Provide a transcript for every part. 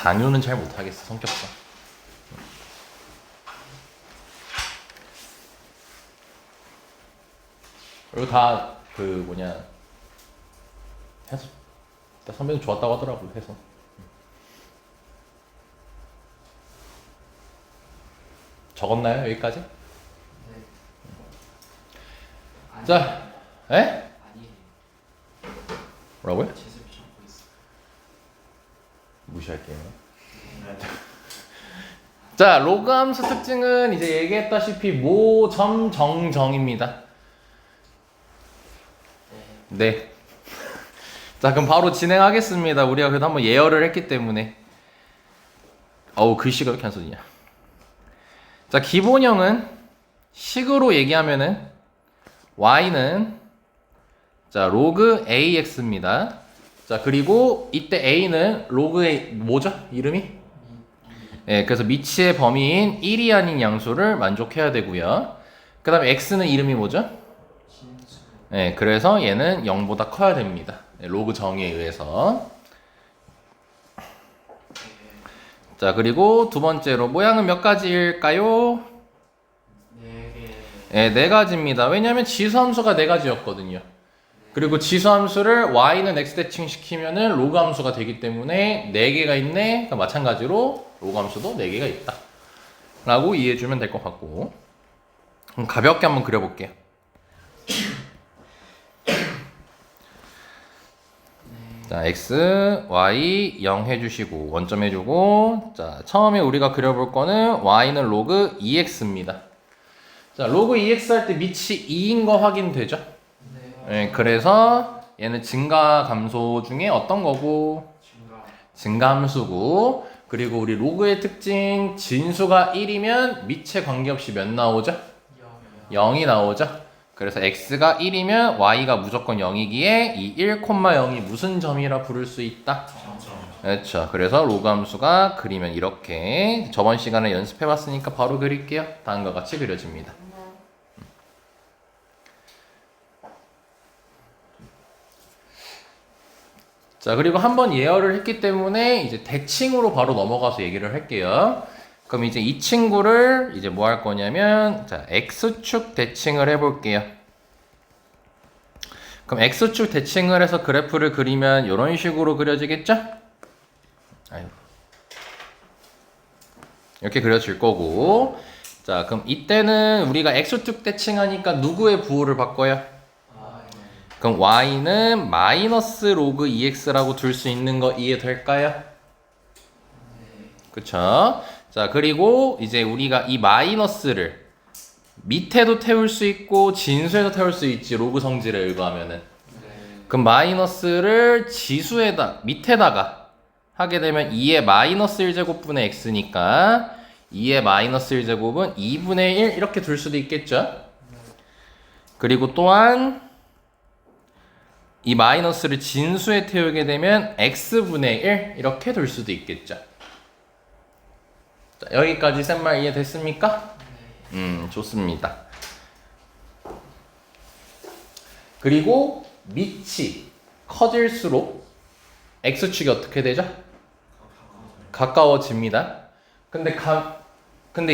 강요는 잘 못하겠어, 성격상. 그리고 다 해서 선배님 좋았다고 하더라고요. 해서 적었나요 여기까지? 네. 자, 에? 아니에요. 뭐라고요? 제습이 적고 있어. 무시할게요. 자, 로그 함수 특징은 이제 얘기했다시피 모점정정입니다. 네. 자, 그럼 바로 진행하겠습니다. 우리가 그래도 한번 예열을 했기 때문에. 어우, 글씨가 왜 이렇게 안 써지냐. 자, 기본형은 식으로 얘기하면은 y는 자, 로그 ax입니다. 자, 그리고 이때 a는 로그 a 뭐죠? 이름이? 예, 그래서 미치의 범위인 1이 아닌 양수를 만족해야 되고요. 그 다음에 x는 이름이 뭐죠? 진수. 예, 그래서 얘는 0보다 커야 됩니다. 예, 로그 정의에 의해서. 자, 그리고 두 번째로 모양은 몇 가지일까요? 네 개. 예, 네 가지입니다. 왜냐면 지수함수가 네 가지였거든요. 그리고 지수함수를 y는 x 대칭시키면은 로그 함수가 되기 때문에 네 개가 있네. 그러니까 마찬가지로 로그 함수도 네 개가 있다. 라고 이해해주면 될 것 같고. 그럼 가볍게 한번 그려볼게요. 자, x, y 0 해주시고 원점 해주고. 자, 처음에 우리가 그려볼 거는 y는 로그 2x입니다. 자, 로그 2x 할 때 밑이 2인 거 확인되죠? 네. 네, 그래서 얘는 증가 감소 중에 어떤 거고? 증가. 증가함수고. 그리고 우리 로그의 특징 진수가 1이면 밑에 관계없이 몇 나오죠? 0이 나오죠? 그래서 x가 1이면 y가 무조건 0이기에 이 1,0이 무슨 점이라 부를 수 있다? 그렇죠. 그래서 로그 함수가 그리면 이렇게 저번 시간에 연습해봤으니까 바로 그릴게요. 다음과 같이 그려집니다. 자, 그리고 한번 예열을 했기 때문에 이제 대칭으로 바로 넘어가서 얘기를 할게요. 그럼 이제 이 친구를 이제 뭐 할 거냐면, 자, x축 대칭을 해볼게요. 그럼 x축 대칭을 해서 그래프를 그리면 이런 식으로 그려지겠죠? 아이고. 이렇게 그려질 거고. 자, 그럼 이때는 우리가 x축 대칭하니까 누구의 부호를 바꿔요? 그럼 y는 마이너스 로그 2x라고 둘 수 있는 거 이해될까요? 네. 그쵸? 자, 그리고 이제 우리가 이 마이너스를 밑에도 태울 수 있고 진수에도 태울 수 있지, 로그 성질에 의거하면은. 네. 그럼 마이너스를 밑에다가 하게 되면 2의 마이너스 1제곱분의 x니까 2의 마이너스 1제곱은 2분의 1 이렇게 둘 수도 있겠죠? 그리고 또한 이 마이너스를 진수에 태우게 되면 x분의 1 이렇게 둘 수도 있겠죠. 자, 여기까지 쌤말 이해됐습니까? 좋습니다. 그리고 밑이 커질수록 x축이 어떻게 되죠? 가까워집니다. 근데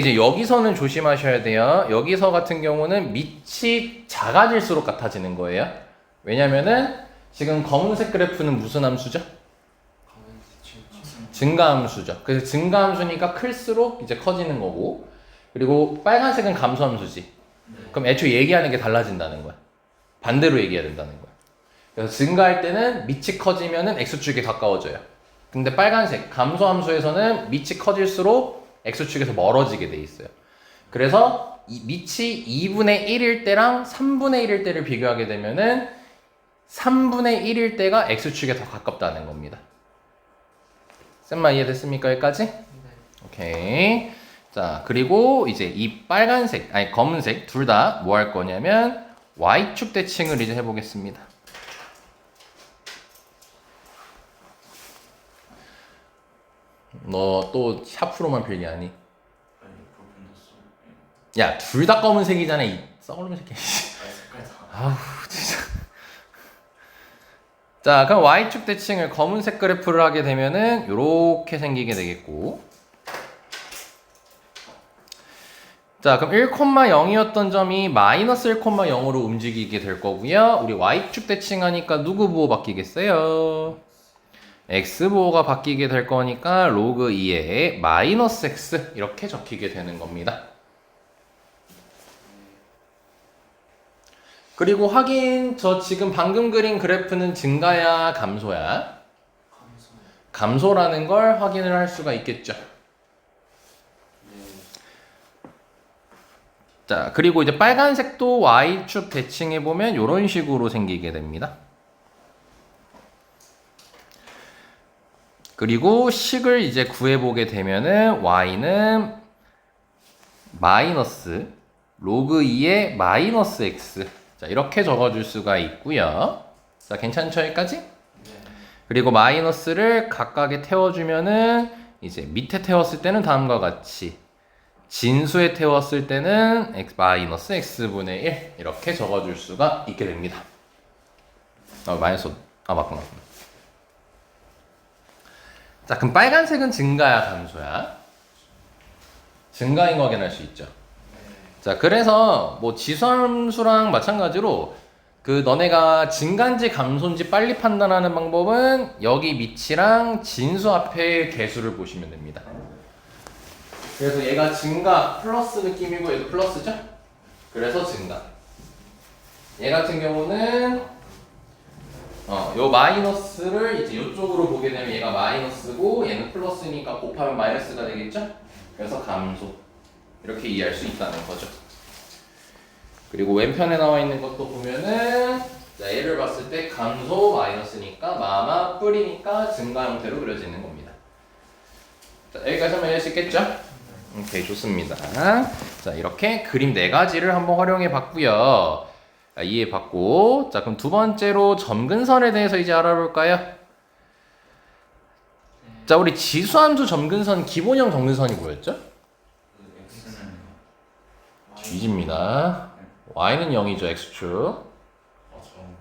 이제 여기서는 조심하셔야 돼요. 여기서 같은 경우는 밑이 작아질수록 같아지는 거예요. 왜냐면은 지금 검은색 그래프는 무슨 함수죠? 증가함수죠. 그래서 증가함수니까 클수록 이제 커지는 거고, 그리고 빨간색은 감소함수지. 그럼 애초에 얘기하는 게 달라진다는 거야. 반대로 얘기해야 된다는 거야. 그래서 증가할 때는 밑이 커지면은 x축이 가까워져요. 근데 빨간색 감소함수에서는 밑이 커질수록 x축에서 멀어지게 돼 있어요. 그래서 이 밑이 2분의 1일 때랑 3분의 1일 때를 비교하게 되면은 3분의 1일 때가 x축에 더 가깝다는 겁니다. 쌤만 이해됐습니까? 여기까지? 네. 오케이. 자, 그리고 이제 이 빨간색, 아니 검은색 둘 다 뭐 할 거냐면 y축 대칭을 이제 해보겠습니다. 너 또 샤프로만 필기하니? 야, 둘 다 검은색이잖아, 이 썩을놈 새끼. 아우, 진짜. 자, 그럼 y축 대칭을 검은색 그래프를 하게 되면은 이렇게 생기게 되겠고, 자, 그럼 1,0이었던 점이 마이너스 1,0으로 움직이게 될 거고요. 우리 y축 대칭하니까 누구 보호 바뀌겠어요? x 보호가 바뀌게 될 거니까 로그 2에 마이너스 x 이렇게 적히게 되는 겁니다. 그리고 확인, 저 지금 방금 그린 그래프는 증가야 감소야? 감소요. 감소라는 걸 확인을 할 수가 있겠죠. 네. 자, 그리고 이제 빨간색도 y축 대칭해 보면 이런 식으로 생기게 됩니다. 그리고 식을 이제 구해보게 되면은 y는 마이너스 로그 2의 마이너스 x, 자 이렇게 적어줄 수가 있고요. 자, 괜찮죠 여기까지? 네. 그리고 마이너스를 각각에 태워주면은 이제 밑에 태웠을 때는 다음과 같이 진수에 태웠을 때는 마이너스 x분의 1 이렇게 적어줄 수가 있게 됩니다. 마이너스 맞구나. 자, 그럼 빨간색은 증가야 감소야? 증가인 거 확인할 수 있죠. 자, 그래서 뭐 지수함수랑 마찬가지로 그 너네가 증가인지 감소인지 빨리 판단하는 방법은 여기 밑이랑 진수 앞에 개수를 보시면 됩니다. 그래서 얘가 증가 플러스 느낌이고 얘도 플러스죠? 그래서 증가. 얘 같은 경우는 요 마이너스를 이제 이쪽으로 보게 되면 얘가 마이너스고 얘는 플러스니까 곱하면 마이너스가 되겠죠? 그래서 감소. 이렇게 이해할 수 있다는 거죠. 그리고 왼편에 나와 있는 것도 보면은 자, 얘를 봤을 때 감소 마이너스니까 마마 뿌리니까 증가 형태로 그려지는 겁니다. 자, 여기까지 하면 이해할 수 있겠죠? 오케이, 좋습니다. 자, 이렇게 그림 4가지를 한번 활용해 봤고요. 이해 받고, 자, 그럼 두 번째로 점근선에 대해서 이제 알아볼까요? 자, 우리 지수함수 점근선 기본형 점근선이 뭐였죠? X는 뒤집니다. y는 0이죠, x축. 처음.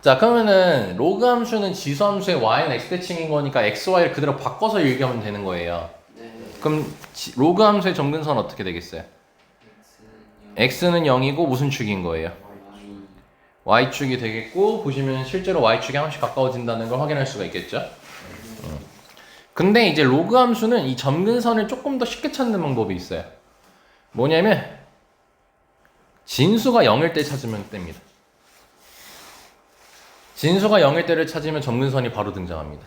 자, 그러면은 로그 함수는 지수 함수의 y는 x 대칭인 거니까 x, y를 그대로 바꿔서 얘기하면 되는 거예요. 네. 그럼 로그 함수의 점근선 어떻게 되겠어요? x는 0이고 무슨 축인 거예요? y축이 되겠고, 보시면 실제로 y축이 한 번씩 가까워진다는 걸 확인할 수가 있겠죠? 근데 이제 로그 함수는 이 점근선을 조금 더 쉽게 찾는 방법이 있어요. 뭐냐면 진수가 0일 때 찾으면 됩니다. 진수가 0일 때를 찾으면 점근선이 바로 등장합니다.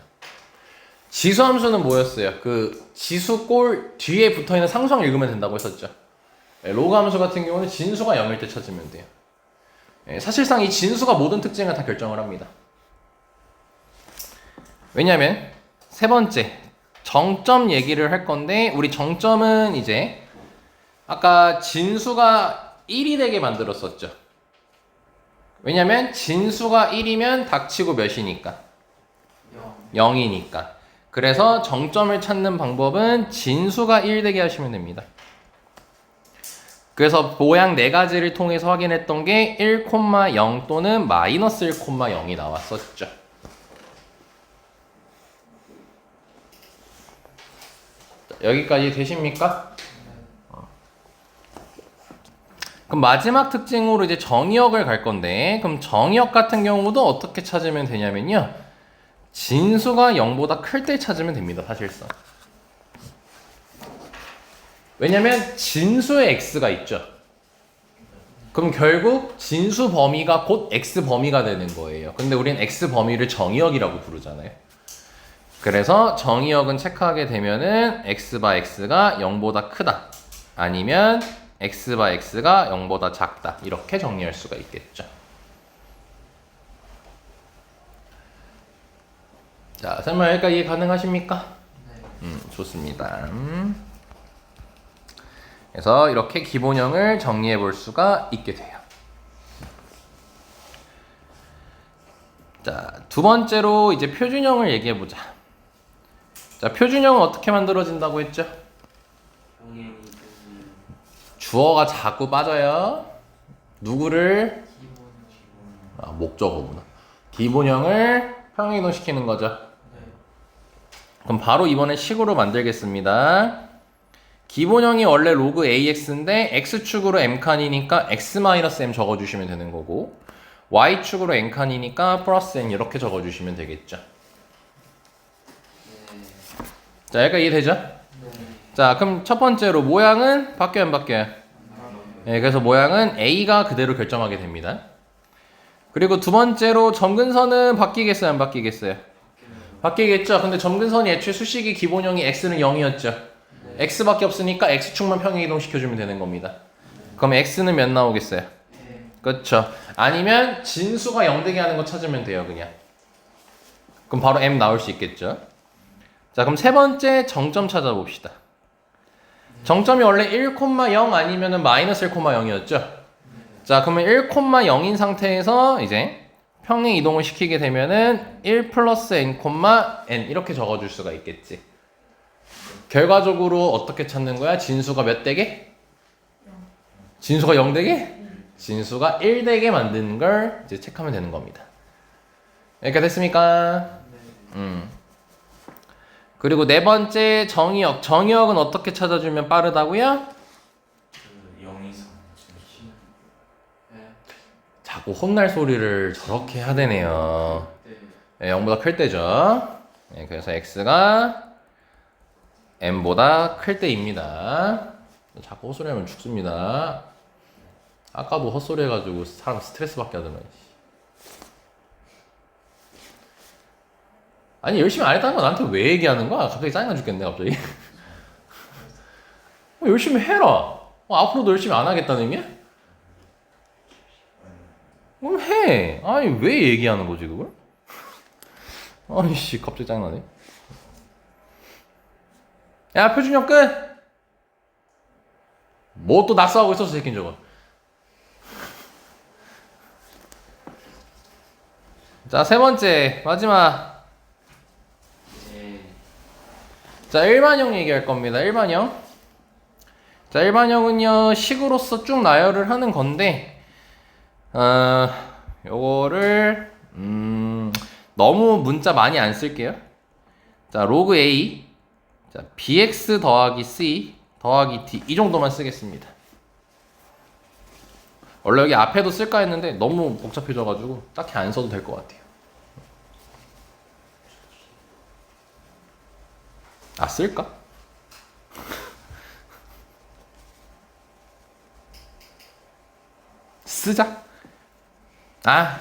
지수 함수는 뭐였어요? 그 지수 꼴 뒤에 붙어있는 상수항 읽으면 된다고 했었죠. 로그 함수 같은 경우는 진수가 0일 때 찾으면 돼요. 사실상 이 진수가 모든 특징을 다 결정을 합니다. 왜냐면 세 번째 정점 얘기를 할 건데, 우리 정점은 이제 아까 진수가 1이 되게 만들었었죠. 왜냐면 진수가 1이면 닥치고 몇이니까? 0이니까. 그래서 정점을 찾는 방법은 진수가 1 되게 하시면 됩니다. 그래서 모양 4가지를 통해서 확인했던 게 1,0 또는 마이너스 1,0이 나왔었죠. 여기까지 되십니까? 그럼 마지막 특징으로 이제 정의역을 갈 건데, 그럼 정의역 같은 경우도 어떻게 찾으면 되냐면요, 진수가 0보다 클 때 찾으면 됩니다. 사실상. 왜냐면 진수의 x가 있죠. 그럼 결국 진수 범위가 곧 x 범위가 되는 거예요. 근데 우린 x 범위를 정의역이라고 부르잖아요. 그래서 정의역은 체크하게 되면은 x 바 x가 0보다 크다, 아니면 x 바 x가 0보다 작다, 이렇게 정리할 수가 있겠죠. 자, 설마 여기까지 이해 가능하십니까? 네. 좋습니다. 그래서 이렇게 기본형을 정리해 볼 수가 있게 돼요. 자, 두 번째로 이제 표준형을 얘기해 보자. 자, 표준형은 어떻게 만들어진다고 했죠? 병행이 주어가 자꾸 빠져요. 누구를? 기본 목적어구나. 기본형을 평행이동시키는 거죠. 네. 그럼 바로 이번엔 식으로 만들겠습니다. 기본형이 원래 로그 AX인데 X축으로 M칸이니까 X-M 적어주시면 되는 거고 Y축으로 N칸이니까 플러스 N 이렇게 적어주시면 되겠죠. 네. 자, 여기까지 이해되죠? 네. 자, 그럼 첫 번째로 모양은 바뀌어요, 안 바뀌어요? 네, 그래서 모양은 A가 그대로 결정하게 됩니다. 그리고 두 번째로 점근선은 바뀌겠어요, 안 바뀌겠어요? 바뀌겠죠. 근데 점근선이 애초에 수식이 기본형이 X는 0이었죠. X밖에 없으니까 X축만 평행이동 시켜주면 되는 겁니다. 그럼 X는 몇 나오겠어요? 그렇죠. 아니면 진수가 0 되게 하는 거 찾으면 돼요, 그냥. 그럼 바로 M 나올 수 있겠죠. 자, 그럼 세 번째 정점 찾아봅시다. 정점이 원래 1,0 아니면은 마이너스 1,0이었죠. 자, 그러면 1,0인 상태에서 이제 평행 이동을 시키게 되면은 1 플러스 n, n 이렇게 적어줄 수가 있겠지. 결과적으로 어떻게 찾는 거야? 진수가 몇 대게? 진수가 0 대게? 진수가 1 대게 만드는 걸 이제 체크하면 되는 겁니다. 여기까지 됐습니까? 그리고 네 번째 정의역. 정의역은 어떻게 찾아주면 빠르다고요? 그 0 이상 진수. 네. 자꾸 혼날 소리를 저렇게 하대네요. 네. 네, 0보다 클 때죠. 네, 그래서 x가 m보다 클 때입니다. 자꾸 헛소리하면 죽습니다. 아까도 헛소리 해가지고 사람 스트레스 받게 하더만. 아니 열심히 안 했다는 거 나한테 왜 얘기하는 거야? 갑자기 짜증나 죽겠네 갑자기. 열심히 해라. 앞으로도 열심히 안 하겠다는 의미야? 그럼 해. 아니 왜 얘기하는 거지 그걸? 아이씨 갑자기 짜증나네. 야 표준형 끝. 뭐 또 낙서하고 있었어 새끼인 저거. 자 세 번째 마지막. 자, 일반형 얘기할 겁니다. 일반형. 자, 일반형은요, 식으로서 쭉 나열을 하는 건데, 요거를, 너무 문자 많이 안 쓸게요. 자, 로그 A. 자, bx 더하기 c 더하기 d. 이 정도만 쓰겠습니다. 원래 여기 앞에도 쓸까 했는데, 너무 복잡해져가지고, 딱히 안 써도 될 것 같아요. 아 쓸까? 쓰자. 아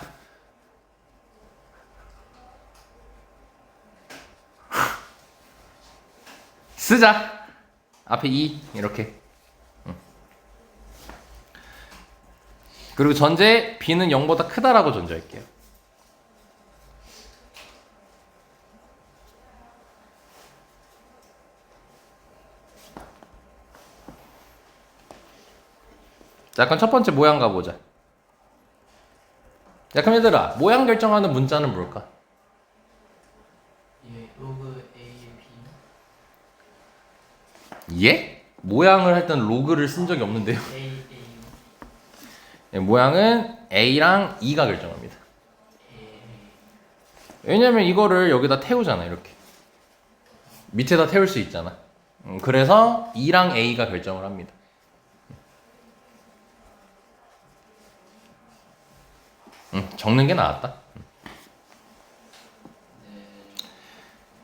쓰자. 앞에 2 이렇게. 그리고 전제 b는 0보다 크다라고 전제할게요. 자, 그럼 첫 번째 모양 가보자. 자, 그럼 얘들아, 모양 결정하는 문자는 뭘까? 예, 로그 A, B. 예? 모양을 할 때는 로그를 쓴 적이 없는데요. A, A. 네, 모양은 A랑 E가 결정합니다. 왜냐면 이거를 여기다 태우잖아, 이렇게. 밑에다 태울 수 있잖아. 그래서 E랑 A가 결정을 합니다. 적는 게 나았다.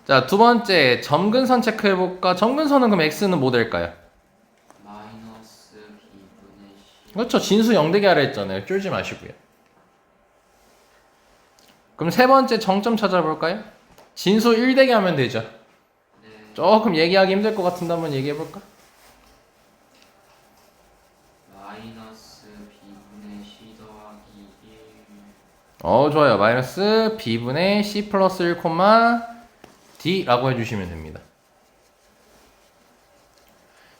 자, 두 번째 점근선 체크해볼까? 점근선은 그럼 x는 뭐 될까요? 마이너스 B분의 C. 그렇죠. 진수 0 되게 하라 했잖아요. 쫄지 마시고요. 그럼 세 번째 정점 찾아볼까요? 진수 1 되게 하면 되죠. 네. 조금 얘기하기 힘들 것 같은데 한번 얘기해볼까? 마이너스 B분의 C 더하기 1. 좋아요. 마이너스 b분의 c 플러스 1, d라고 해주시면 됩니다.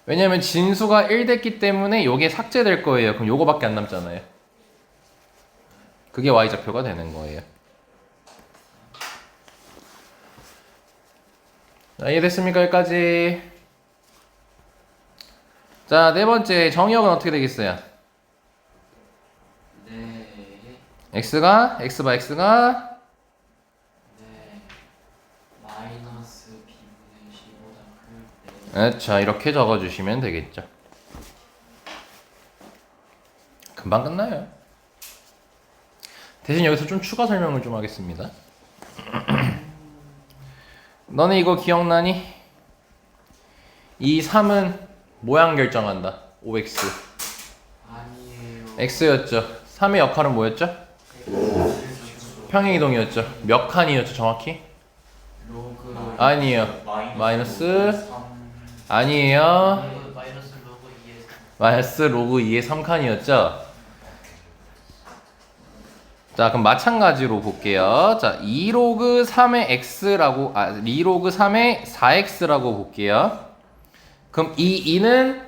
왜냐면 진수가 1 됐기 때문에 요게 삭제될 거예요. 그럼 요거밖에 안 남잖아요. 그게 y좌표가 되는 거예요. 자, 이해됐습니까? 여기까지. 자, 네 번째 정의역은 어떻게 되겠어요? 네. x가 x가 자, 이렇게 적어주시면 되겠죠. 금방 끝나요. 대신 여기서 좀 추가 설명을 좀 하겠습니다. 너네 이거 기억나니? 이 3은 모양 결정한다. OX. 아니에요. X였죠. 3의 역할은 뭐였죠? 평행이동이었죠. 몇 칸이었죠 정확히? 로그 아니에요. 마이너스. 3. 아니에요. 마이너스 로그 2에서 마이너스 로그 2의 3칸이었죠. 자, 그럼 마찬가지로 볼게요. 자, 2로그 3의 x라고 2로그 3의 4x라고 볼게요. 그럼 이 2는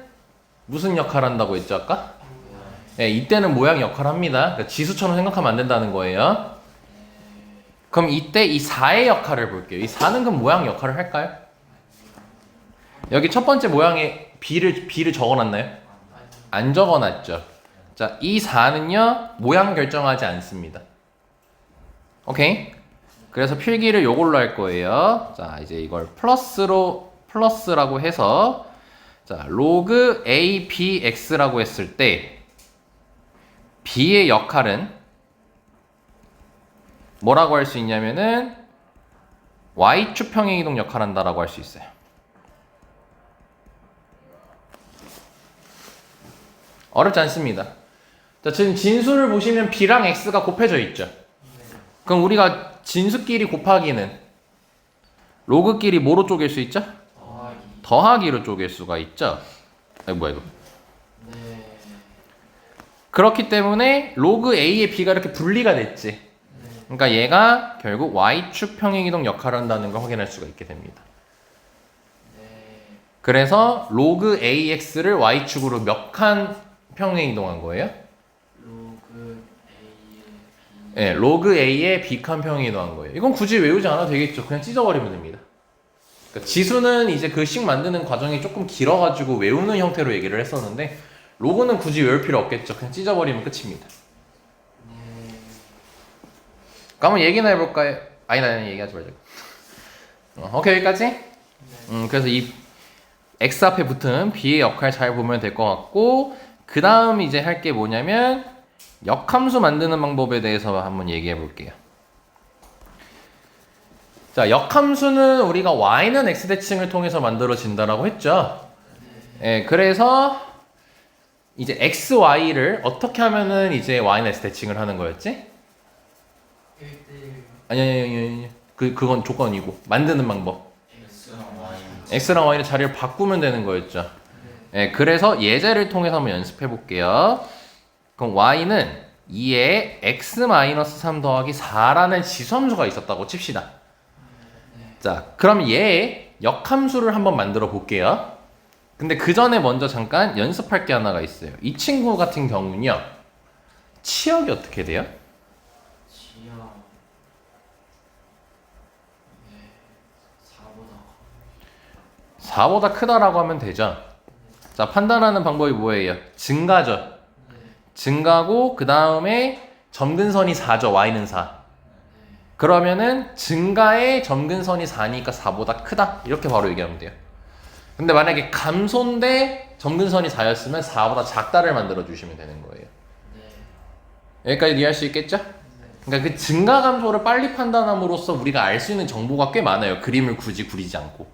무슨 역할 한다고 했죠 아까? 네, 이때는 모양 역할 합니다. 그러니까 지수처럼 생각하면 안 된다는 거예요. 그럼 이때 이 4의 역할을 볼게요. 이 4는 그럼 모양 역할을 할까요? 여기 첫 번째 모양에 b를 적어놨나요? 안 적어놨죠. 자, 이 4는요 모양 결정하지 않습니다. 오케이? 그래서 필기를 요걸로 할 거예요. 자, 이제 이걸 플러스라고 해서 자, 로그 a b x라고 했을 때 b의 역할은 뭐라고 할 수 있냐면은 y축 평행이동 역할 한다라고 할 수 있어요. 어렵지 않습니다. 자, 지금 진수를 보시면 b랑 x가 곱해져 있죠. 그럼 우리가 진수끼리 곱하기는 로그끼리 뭐로 쪼갤 수 있죠? 더하기로 쪼갤 수가 있죠. 아니 뭐야 이거. 네. 그렇기 때문에 로그 a의 b가 이렇게 분리가 됐지. 그러니까 얘가 결국 y축 평행이동 역할을 한다는 걸 확인할 수가 있게 됩니다. 네. 그래서 로그 ax를 y축으로 몇 칸 평행이동한 거예요? 로그 A의 B. 네, 로그 a의 b칸 평행이동한 거예요. 이건 굳이 외우지 않아도 되겠죠. 그냥 찢어버리면 됩니다. 그러니까 지수는 이제 그 식 만드는 과정이 조금 길어가지고 외우는 형태로 얘기를 했었는데 로그는 굳이 외울 필요 없겠죠. 그냥 찢어버리면 끝입니다. 네. 그럼 한번 얘기나 해볼까요? 아니 얘기하지 말자. 오케이 여기까지? 그래서 이 x 앞에 붙은 b의 역할 잘 보면 될 것 같고 그 다음 이제 할 게 뭐냐면 역함수 만드는 방법에 대해서 한번 얘기해 볼게요. 자, 역함수는 우리가 y는 x 대칭을 통해서 만들어진다라고 했죠. 예, 그래서 이제 x, y를 어떻게 하면은 이제 y는 x 대칭을 하는 거였지? 1대1 아니. 그건 조건이고 만드는 방법. X랑 Y. x랑 y를 자리를 바꾸면 되는 거였죠. 예, 그래서 예제를 통해서 한번 연습해 볼게요. 그럼 y는 2에 x-3 더하기 4라는 지수함수가 있었다고 칩시다. 자, 그럼 얘의 역함수를 한번 만들어 볼게요. 근데 그 전에 먼저 잠깐 연습할 게 하나가 있어요. 이 친구 같은 경우는요. 치역이 어떻게 돼요? 지하. 네. 4보다. 4보다 크다라고 하면 되죠. 자, 판단하는 방법이 뭐예요? 증가죠. 증가고 그 다음에 점근선이 4죠. y는 4. 그러면은 증가의 점근선이 4니까 4보다 크다. 이렇게 바로 얘기하면 돼요. 근데 만약에 감소인데 점근선이 4였으면 4보다 작다를 만들어 주시면 되는 거예요. 여기까지 이해할 수 있겠죠? 그러니까 그 증가 감소를 빨리 판단함으로써 우리가 알 수 있는 정보가 꽤 많아요. 그림을 굳이 그리지 않고.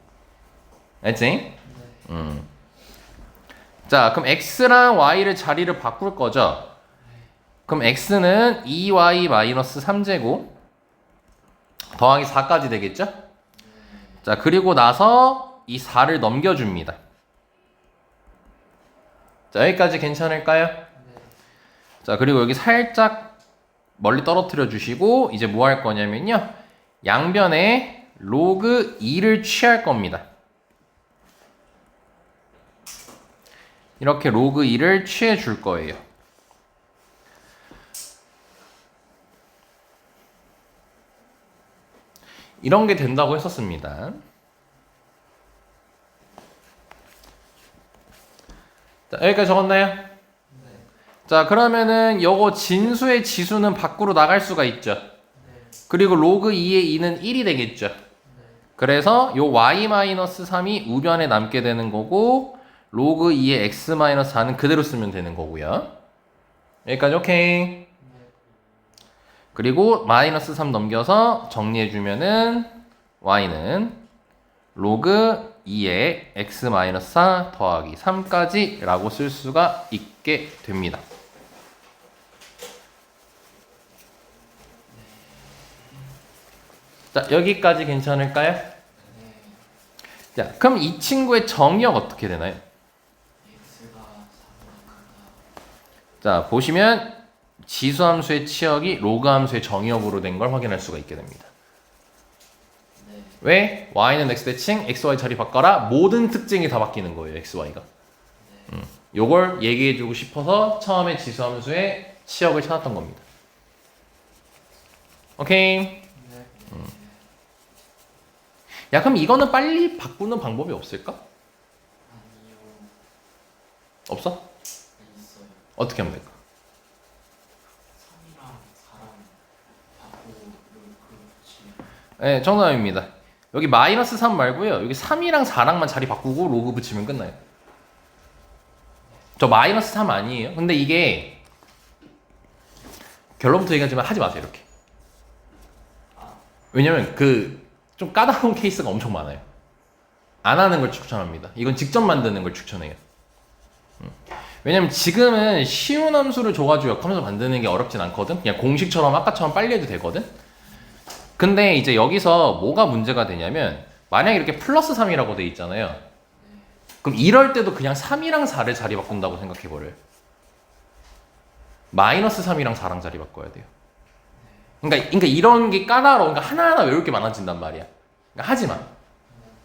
알지? 자, 그럼 x랑 y를 자리를 바꿀 거죠? 그럼 x는 2y-3제곱 더하기 4까지 되겠죠? 자, 그리고 나서 이 4를 넘겨줍니다. 자, 여기까지 괜찮을까요? 자, 그리고 여기 살짝 멀리 떨어뜨려 주시고 이제 뭐 할 거냐면요. 양변에 로그 2를 취할 겁니다. 이렇게 로그 2를 취해 줄 거예요. 이런 게 된다고 했었습니다. 자, 여기까지 적었나요? 자, 그러면은 요거 진수의 지수는 밖으로 나갈 수가 있죠. 그리고 로그 2의 2는 1이 되겠죠. 그래서 요 y-3이 우변에 남게 되는 거고 로그 2의 x-4는 그대로 쓰면 되는 거고요. 여기까지 오케이. 네. 그리고 마이너스 3 넘겨서 정리해주면은 y는 로그 2의 x-4 더하기 3까지 라고 쓸 수가 있게 됩니다. 자, 여기까지 괜찮을까요? 네. 자, 그럼 이 친구의 정의역 어떻게 되나요? x가 4보다 크다. 자, 보시면 지수함수의 치역이 로그 함수의 정의역으로 된 걸 확인할 수가 있게 됩니다. 네. 왜? y는 x 대칭, xy 자리 바꿔라. 모든 특징이 다 바뀌는 거예요, xy가. 요걸 얘기해주고 싶어서 처음에 지수함수의 치역을 찾았던 겁니다. 오케이. 네. 야, 그럼 이거는 빨리 바꾸는 방법이 없을까? 아니요. 없어? 있어요. 어떻게 하면 될까? 3이랑 4랑 바꾸고 붙이면. 네, 정답입니다. 여기 마이너스 3 말고요. 여기 3이랑 4랑만 자리 바꾸고 로그 붙이면 끝나요. 저 마이너스 3 아니에요. 근데 이게 결론부터 얘기하지만 하지 마세요, 이렇게. 왜냐면 좀 까다로운 케이스가 엄청 많아요. 안 하는 걸 추천합니다. 이건 직접 만드는 걸 추천해요. 왜냐면 지금은 쉬운 함수를 줘가지고 역함수 만드는 게 어렵진 않거든. 그냥 공식처럼 아까처럼 빨리 해도 되거든. 근데 이제 여기서 뭐가 문제가 되냐면 만약에 이렇게 플러스 3이라고 돼 있잖아요. 그럼 이럴 때도 그냥 3이랑 4를 자리 바꾼다고 생각해버려요. 마이너스 3이랑 4랑 자리 바꿔야 돼요. 그러니까 이런 게 까다로워. 그러니까 하나하나 외울 게 많아진단 말이야. 그러니까 하지 마.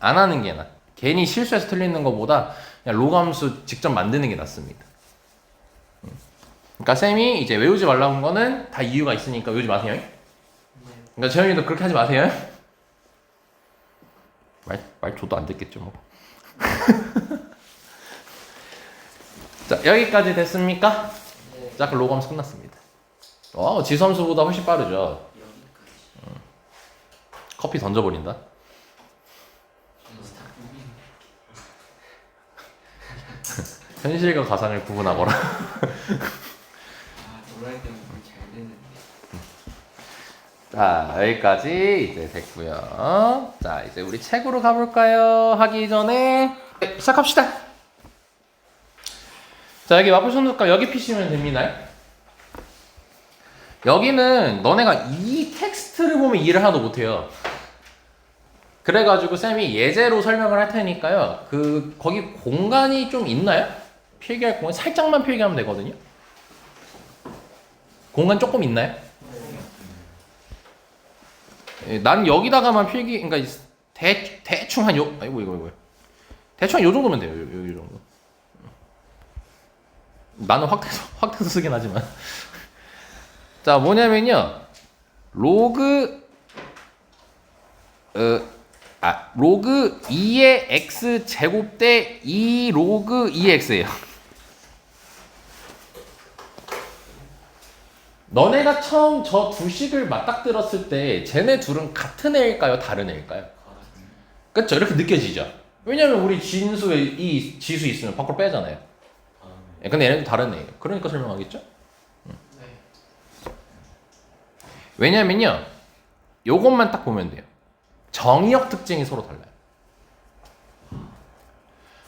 안 하는 게 나아. 괜히 실수해서 틀리는 것보다 그냥 로그 함수 직접 만드는 게 낫습니다. 그러니까 쌤이 이제 외우지 말라고 한 거는 다 이유가 있으니까 외우지 마세요. 네. 그러니까 재현이도 그렇게 하지 마세요. 말 줘도 안 듣겠죠 뭐. 자, 여기까지 됐습니까? 네. 자, 그 로그 함수 끝났습니다. 지수함수보다 훨씬 빠르죠. 여기까지. 커피 던져버린다. 진짜 무빙. 현실과 가상을 구분하거라. 아, 놀랄 때는 잘 되는데. 자, 여기까지 이제 됐고요. 자, 이제 우리 책으로 가볼까요? 하기 전에 시작합시다. 자, 여기 마플 손톱가 여기 피시면 됩니다. 여기는 너네가 이 텍스트를 보면 이해를 하나도 못해요. 그래가지고 쌤이 예제로 설명을 할 테니까요. 거기 공간이 좀 있나요? 필기할 공간 살짝만 필기하면 되거든요. 공간 조금 있나요? 난 여기다가만 필기, 그러니까 대충 한 이거. 대충 한 요 정도면 돼요. 요 정도. 나는 확대서 쓰긴 하지만. 자, 뭐냐면요. 로그 2의 x 제곱 대 2 로그 2의 x예요. 너네가 처음 저 두 식을 맞닥뜨렸을 때 쟤네 둘은 같은 애일까요? 다른 애일까요? 그쵸? 이렇게 느껴지죠? 왜냐면 우리 진수에 이 지수 있으면 밖으로 빼잖아요. 근데 얘네도 다른 애예요. 그러니까 설명하겠죠? 네. 왜냐면요. 요것만 딱 보면 돼요. 정의역 특징이 서로 달라요.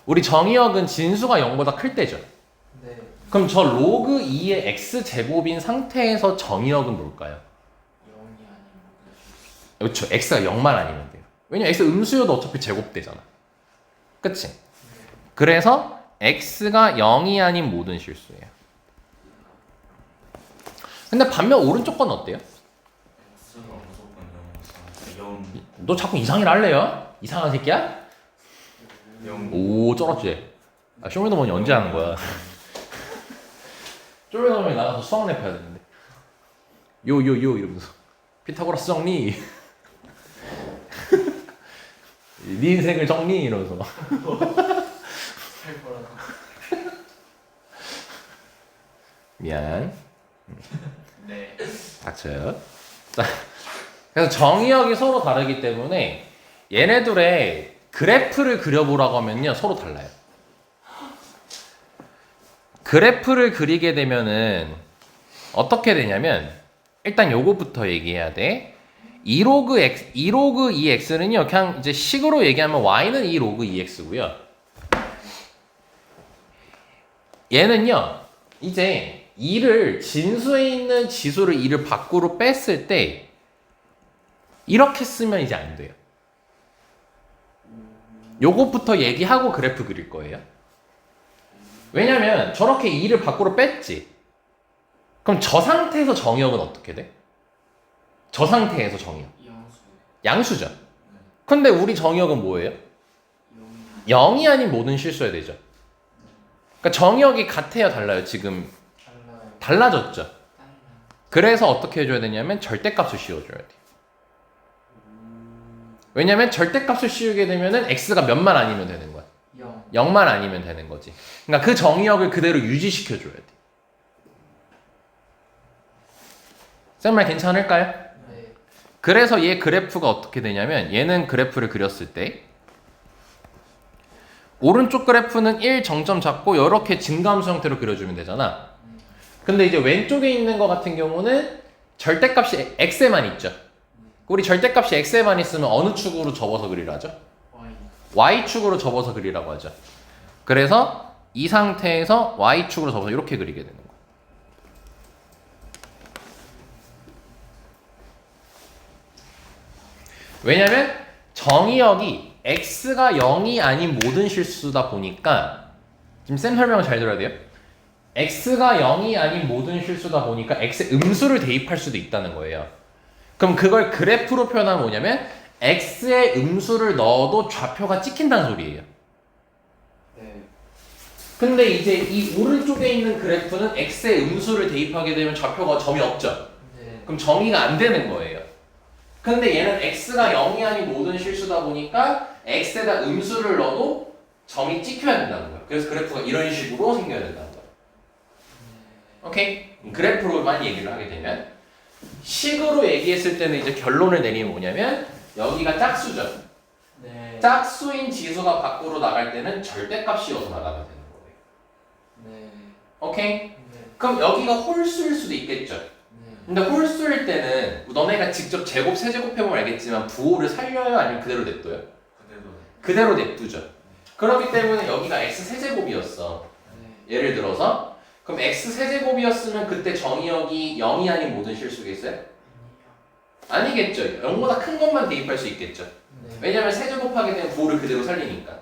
우리 정의역은 진수가 0보다 클 때죠. 네. 그럼 저 로그 2의 x제곱인 상태에서 정의역은 뭘까요? 0이 아니면 그렇죠. x가 0만 아니면 돼요. 왜냐면 x 음수여도 어차피 제곱되잖아. 그치? 그래서 x가 0이 아닌 모든 실수예요. 근데 반면 오른쪽 건 어때요? X가 무조건 0. 너 자꾸 이상일 할래요? 이상한 새끼야? 0. 오, 쩔었지? 쇼미더머니 언제 하는 거야? 쇼미더머니 나가서 수학 랩 해야 되는데. 요 이러면서 피타고라스 정리. 네 인생을 정리 이러면서. 할 거라서. 미안. 네. 닥쳐요. 자, 그래서 정의역이 서로 다르기 때문에 얘네들의 그래프를 그려보라고 하면요 서로 달라요. 그래프를 그리게 되면은 어떻게 되냐면 일단 요거부터 얘기해야 돼. 2로그 x, 2로그 2x는요 그냥 이제 식으로 얘기하면 y는 2로그 2x고요. 얘는요 이제 2를 진수에 있는 지수를 2를 밖으로 뺐을 때 이렇게 쓰면 이제 안 돼요. 요것부터 얘기하고 그래프 그릴 거예요. 왜냐면 저렇게 2를 밖으로 뺐지. 그럼 저 상태에서 정의역은 어떻게 돼? 저 상태에서 정의역. 양수. 양수죠. 근데 우리 정의역은 뭐예요? 0이 아닌 모든 실수여야 되죠. 그러니까 정의역이 같아요, 달라요? 지금 달라요. 달라졌죠. 달라. 그래서 어떻게 해줘야 되냐면 절대값을 씌워줘야 돼요. 왜냐면 절대값을 씌우게 되면은 x가 몇만 아니면 되는 거야. 0. 0만 아니면 되는 거지. 그러니까 그 정의역을 그대로 유지시켜줘야 돼. 쌤말 괜찮을까요? 네. 그래서 얘 그래프가 어떻게 되냐면 얘는 그래프를 그렸을 때 오른쪽 그래프는 1 정점 잡고 이렇게 증가함수 형태로 그려주면 되잖아. 근데 이제 왼쪽에 있는 거 같은 경우는 절대값이 x에만 있죠. 우리 절대값이 x에만 있으면 어느 축으로 접어서 그리라죠? Y. y축으로 접어서 그리라고 하죠. 그래서 이 상태에서 y축으로 접어서 이렇게 그리게 되는 거예요. 왜냐면 정의역이 x가 0이 아닌 모든 실수다 보니까 지금 쌤 설명을 잘 들어야 돼요. x가 0이 아닌 모든 실수다 보니까 x에 음수를 대입할 수도 있다는 거예요. 그럼 그걸 그래프로 표현하면 뭐냐면 x에 음수를 넣어도 좌표가 찍힌다는 소리예요. 네. 근데 이제 이 오른쪽에 있는 그래프는 x에 음수를 대입하게 되면 좌표가 점이 없죠. 네. 그럼 정의가 안 되는 거예요. 근데 얘는 x가 0이 아닌 모든 실수다 보니까 x에다 음수를 넣어도 점이 찍혀야 된다는 거예요. 그래서 그래프가 이런 식으로 생겨야 된다는 거예요. 오케이? 그래프로만 얘기를 하게 되면 식으로 얘기했을 때는 이제 결론을 내리면 뭐냐면 여기가 짝수죠. 네. 짝수인 지수가 밖으로 나갈 때는 절대값이어서 나가면 되는 거예요. 네. 오케이? 네. 그럼 여기가 홀수일 수도 있겠죠. 네. 근데 홀수일 때는 너네가 직접 제곱, 세제곱 해보면 알겠지만 부호를 살려요? 아니면 그대로 냅둬요? 그대로 냅두죠. 그렇기 때문에 여기가 x 세제곱이었어. 네. 예를 들어서 그럼 x 세제곱이었으면 그때 정의역이 0이 아닌 모든 실수겠어요? 아니겠죠. 0보다 큰 것만 대입할 수 있겠죠. 네. 왜냐면 세제곱하게 되면 부호를 그대로 살리니까.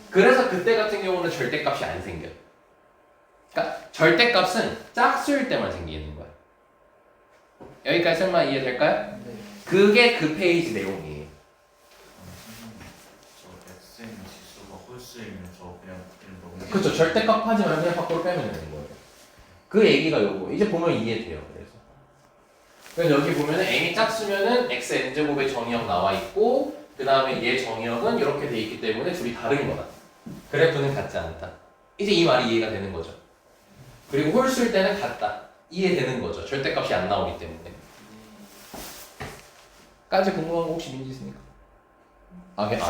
그래서 그때 같은 경우는 절대값이 안 생겨. 그러니까 절대값은 짝수일 때만 생기는 거야. 여기까지 설마 이해될까요? 네. 그게 그 페이지 내용이에요. 저 x는 지수가 홀수이면 저 그냥 너무 그렇죠. 절대값 하지 말고 그냥 밖으로 빼면 되는 거예요. 그 얘기가 요거. 이제 보면 이해돼요. 그래서 여기 보면은 m이 짝수면은 x n제곱의 정의역 나와 있고 그 다음에 얘 정의역은 이렇게 돼 있기 때문에 둘이 다른 거다. 그래프는 같지 않다. 이제 이 말이 이해가 되는 거죠. 그리고 홀수일 때는 같다. 이해되는 거죠. 절대값이 안 나오기 때문에. 까지 궁금한 거 혹시 민지 있습니까?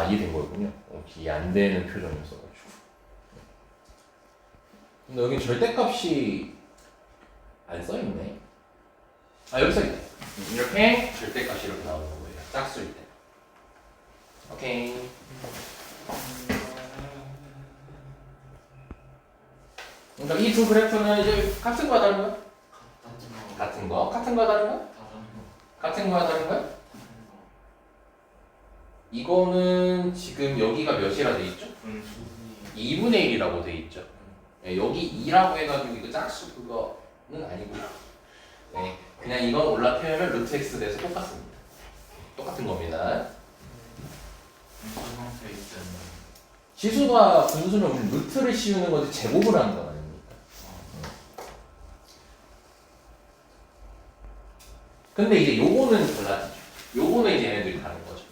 이해된 거였군요. 이해 안 되는 표정이었어가지고. 근데 여기 절대값이 안 써있네. 여기 써있네. 이렇게 절대값이 이렇게 나오는 거예요. 짝수일 때. 오케이. 그러니까 이 두 그래프는 이제 같은 거야 다른 거야? 같은 거. 같은 거야 다른 거야? 같은 거야 다른 거야? 이거는 지금 여기가 몇이라 돼 있죠? 2분의 1이라고 돼 있죠. 네, 여기 2라고 해가지고 이거 짝수 그거는 아니고요. 네, 그냥 이건 올라타면 루트 x 돼서 똑같습니다. 똑같은 겁니다. 지수가 분수는 우리 루트를 씌우는 거지 제곱을 하는 건 아닙니까? 근데 이제 요거는 달라지죠. 요거는 이제 얘네들이 다른 거죠.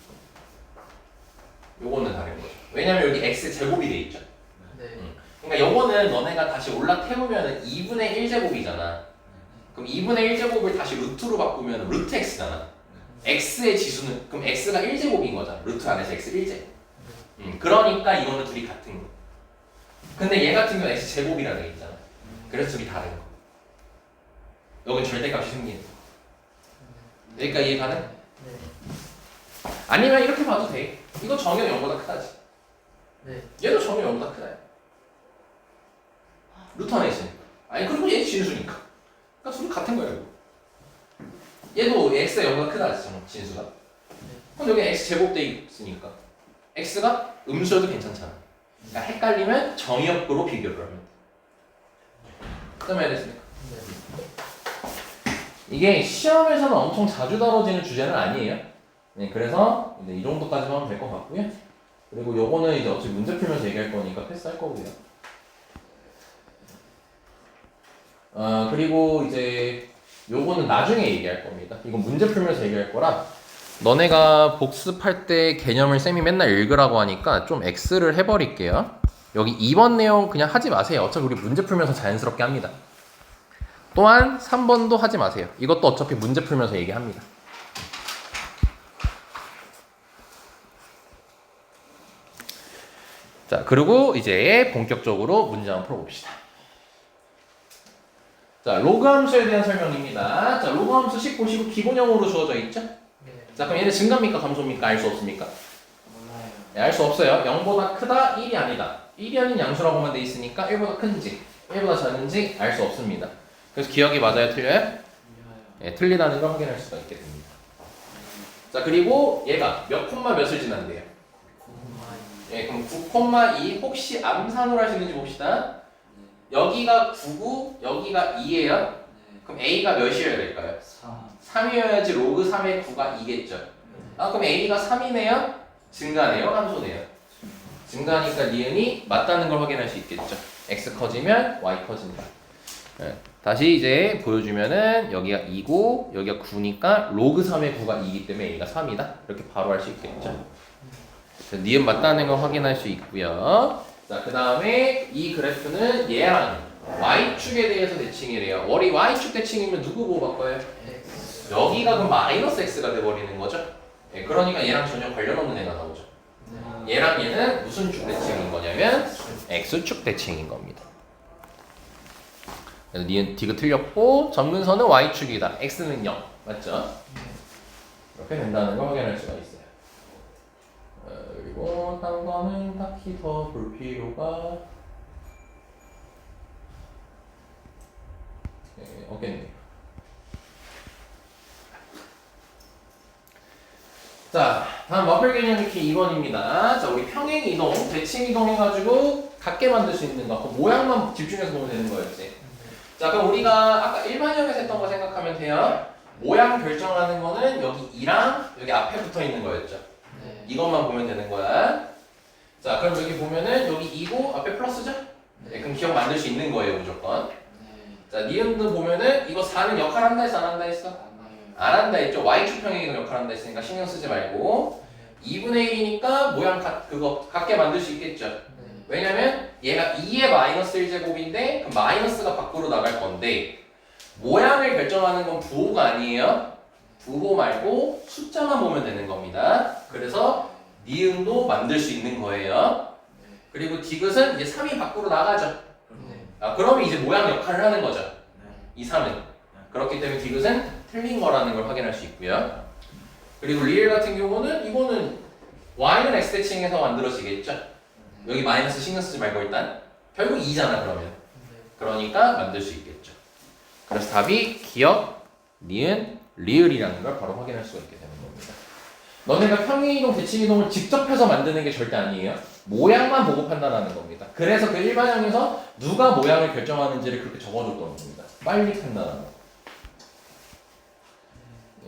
요거는 다른 거죠. 왜냐면 여기 x 제곱이 돼 있죠. 네. 그러니까 요거는 너네가 다시 올라태우면 2분의 1제곱이잖아. 그럼 2분의 1제곱을 다시 루트로 바꾸면 루트 x잖아. x의 지수는 그럼 x가 1제곱인 거잖아. 루트 안에서 x 1제곱. 그러니까 이거는 둘이 같은 거. 근데 얘 같은 경우는 x 제곱이라는 게 있잖아. 그래서 둘이 다른 거. 여긴 절대값이 생기는 거. 그러니까 이해 가능? 네. 아니면 이렇게 봐도 돼. 이거 정의는 0보다 크다지. 네. 얘도 정의 0보다 크다. 루트 안에 있으니까. 아니 그리고 얘 진수니까. 그러니까 둘이 같은 거야 이거. 얘도 x가 0보다 크다지 진수가. 그럼 여기 x 제곱돼 있으니까 x가 음수여도 괜찮잖아. 그러니까 헷갈리면 정의역으로 비교를 하면 돼. 그다음에 됐습니까? 네. 이게 시험에서는 엄청 자주 다뤄지는 주제는 아니에요. 네, 그래서 이제 이 정도까지만 하면 될 것 같고요. 그리고 요거는 이제 어차피 문제 풀면서 얘기할 거니까 패스할 거고요. 그리고 이제 요거는 나중에 얘기할 겁니다. 이건 문제 풀면서 얘기할 거라 너네가 복습할 때 개념을 쌤이 맨날 읽으라고 하니까 좀 X를 해버릴게요. 여기 2번 내용 그냥 하지 마세요. 어차피 우리 문제 풀면서 자연스럽게 합니다. 또한 3번도 하지 마세요. 이것도 어차피 문제 풀면서 얘기합니다. 자, 그리고 이제 본격적으로 문제 한번 풀어봅시다. 자, 로그 함수에 대한 설명입니다. 자, 로그 함수 식 보시고 기본형으로 주어져 있죠? 네. 자, 그럼 얘는 증가입니까? 감소입니까? 알 수 없습니까? 몰라요. 네, 알 수 없어요. 0보다 크다, 1이 아니다. 1이 아닌 양수라고만 돼 있으니까 1보다 큰지, 1보다 작은지 알 수 없습니다. 그래서 기억이 맞아요? 틀려요? 몰라요. 네, 틀리다는 걸 확인할 수가 있게 됩니다. 자, 그리고 얘가 몇 콤마 몇을 지난대요? 예, 그럼 9,2 혹시 암산으로 할 수 있는지 봅시다. 여기가 9고 여기가 2예요. 그럼 A가 몇이어야 될까요? 3이어야지 로그 3의 9가 2겠죠. 그럼 A가 3이네요? 증가네요? 감소네요? 증가니까 니은이 맞다는 걸 확인할 수 있겠죠. X 커지면 Y 커진다. 네. 다시 이제 보여주면은 여기가 2고 여기가 9니까 로그 3의 9가 2이기 때문에 A가 3이다. 이렇게 바로 할 수 있겠죠. 니은 맞다는 걸 확인할 수 있고요. 자, 그 다음에 이 그래프는 얘랑 Y축에 대해서 대칭이래요. 월이 Y축 대칭이면 누구 보고 바꿔요? 여기가 그럼 마이너스 X가 돼버리는 거죠. 예, 그러니까 얘랑 전혀 관련 없는 애가 나오죠. 얘랑 얘는 무슨 축 대칭인 거냐면 X축 대칭인 겁니다. 그래서 니은 디귿 틀렸고 점근선은 Y축이다. X는 0. 맞죠? 이렇게 된다는 걸 확인할 수가 있어요. 그리고 딴 거는 딱히 더 볼 필요가 없겠네요. 자, 다음 마플 개념 익히 2번입니다. 자, 우리 평행 이동, 대칭 이동 해가지고 같게 만들 수 있는 거. 그 모양만 집중해서 보면 되는 거였지. 자, 그럼 우리가 아까 일반형에서 했던 거 생각하면 돼요. 모양 결정하는 거는 여기 2랑 여기 앞에 붙어 있는 거였죠. 이것만 보면 되는 거야. 자, 그럼 여기 보면은 여기 2고 앞에 플러스죠? 네, 그럼 기억 만들 수 있는 거예요, 무조건. 자, 니은도 보면은 이거 4는 역할 한다 했어, 안 한다 했어? 안 한다 했죠. Y축 평행이동 역할 한다 했으니까 신경 쓰지 말고 2분의 1이니까 모양 그거 같게 만들 수 있겠죠. 왜냐면 얘가 2의 마이너스 1제곱인데 그럼 마이너스가 밖으로 나갈 건데 모양을 결정하는 건 부호가 아니에요. 부호 말고 숫자만 보면 되는 겁니다. 그래서 니은도 만들 수 있는 거예요. 그리고 디귿은 이제 3이 밖으로 나가죠. 그러면 이제 모양 역할을 하는 거죠. 이 3은. 그렇기 때문에 디귿은 틀린 거라는 걸 확인할 수 있고요. 그리고 리을 같은 경우는 이거는 y는 x 대칭해서 만들어지겠죠. 여기 마이너스 신경 쓰지 말고 일단 결국 2잖아 그러면. 그러니까 만들 수 있겠죠. 그래서 답이 기억, 니은, 리을이라는 걸 바로 확인할 수가 있게 되는 겁니다. 너네가 평행이동, 대칭이동을 직접 해서 만드는 게 절대 아니에요. 모양만 보고 판단하는 겁니다. 그래서 그 일반형에서 누가 모양을 결정하는지를 그렇게 적어줬던 겁니다. 빨리 판단하는 거.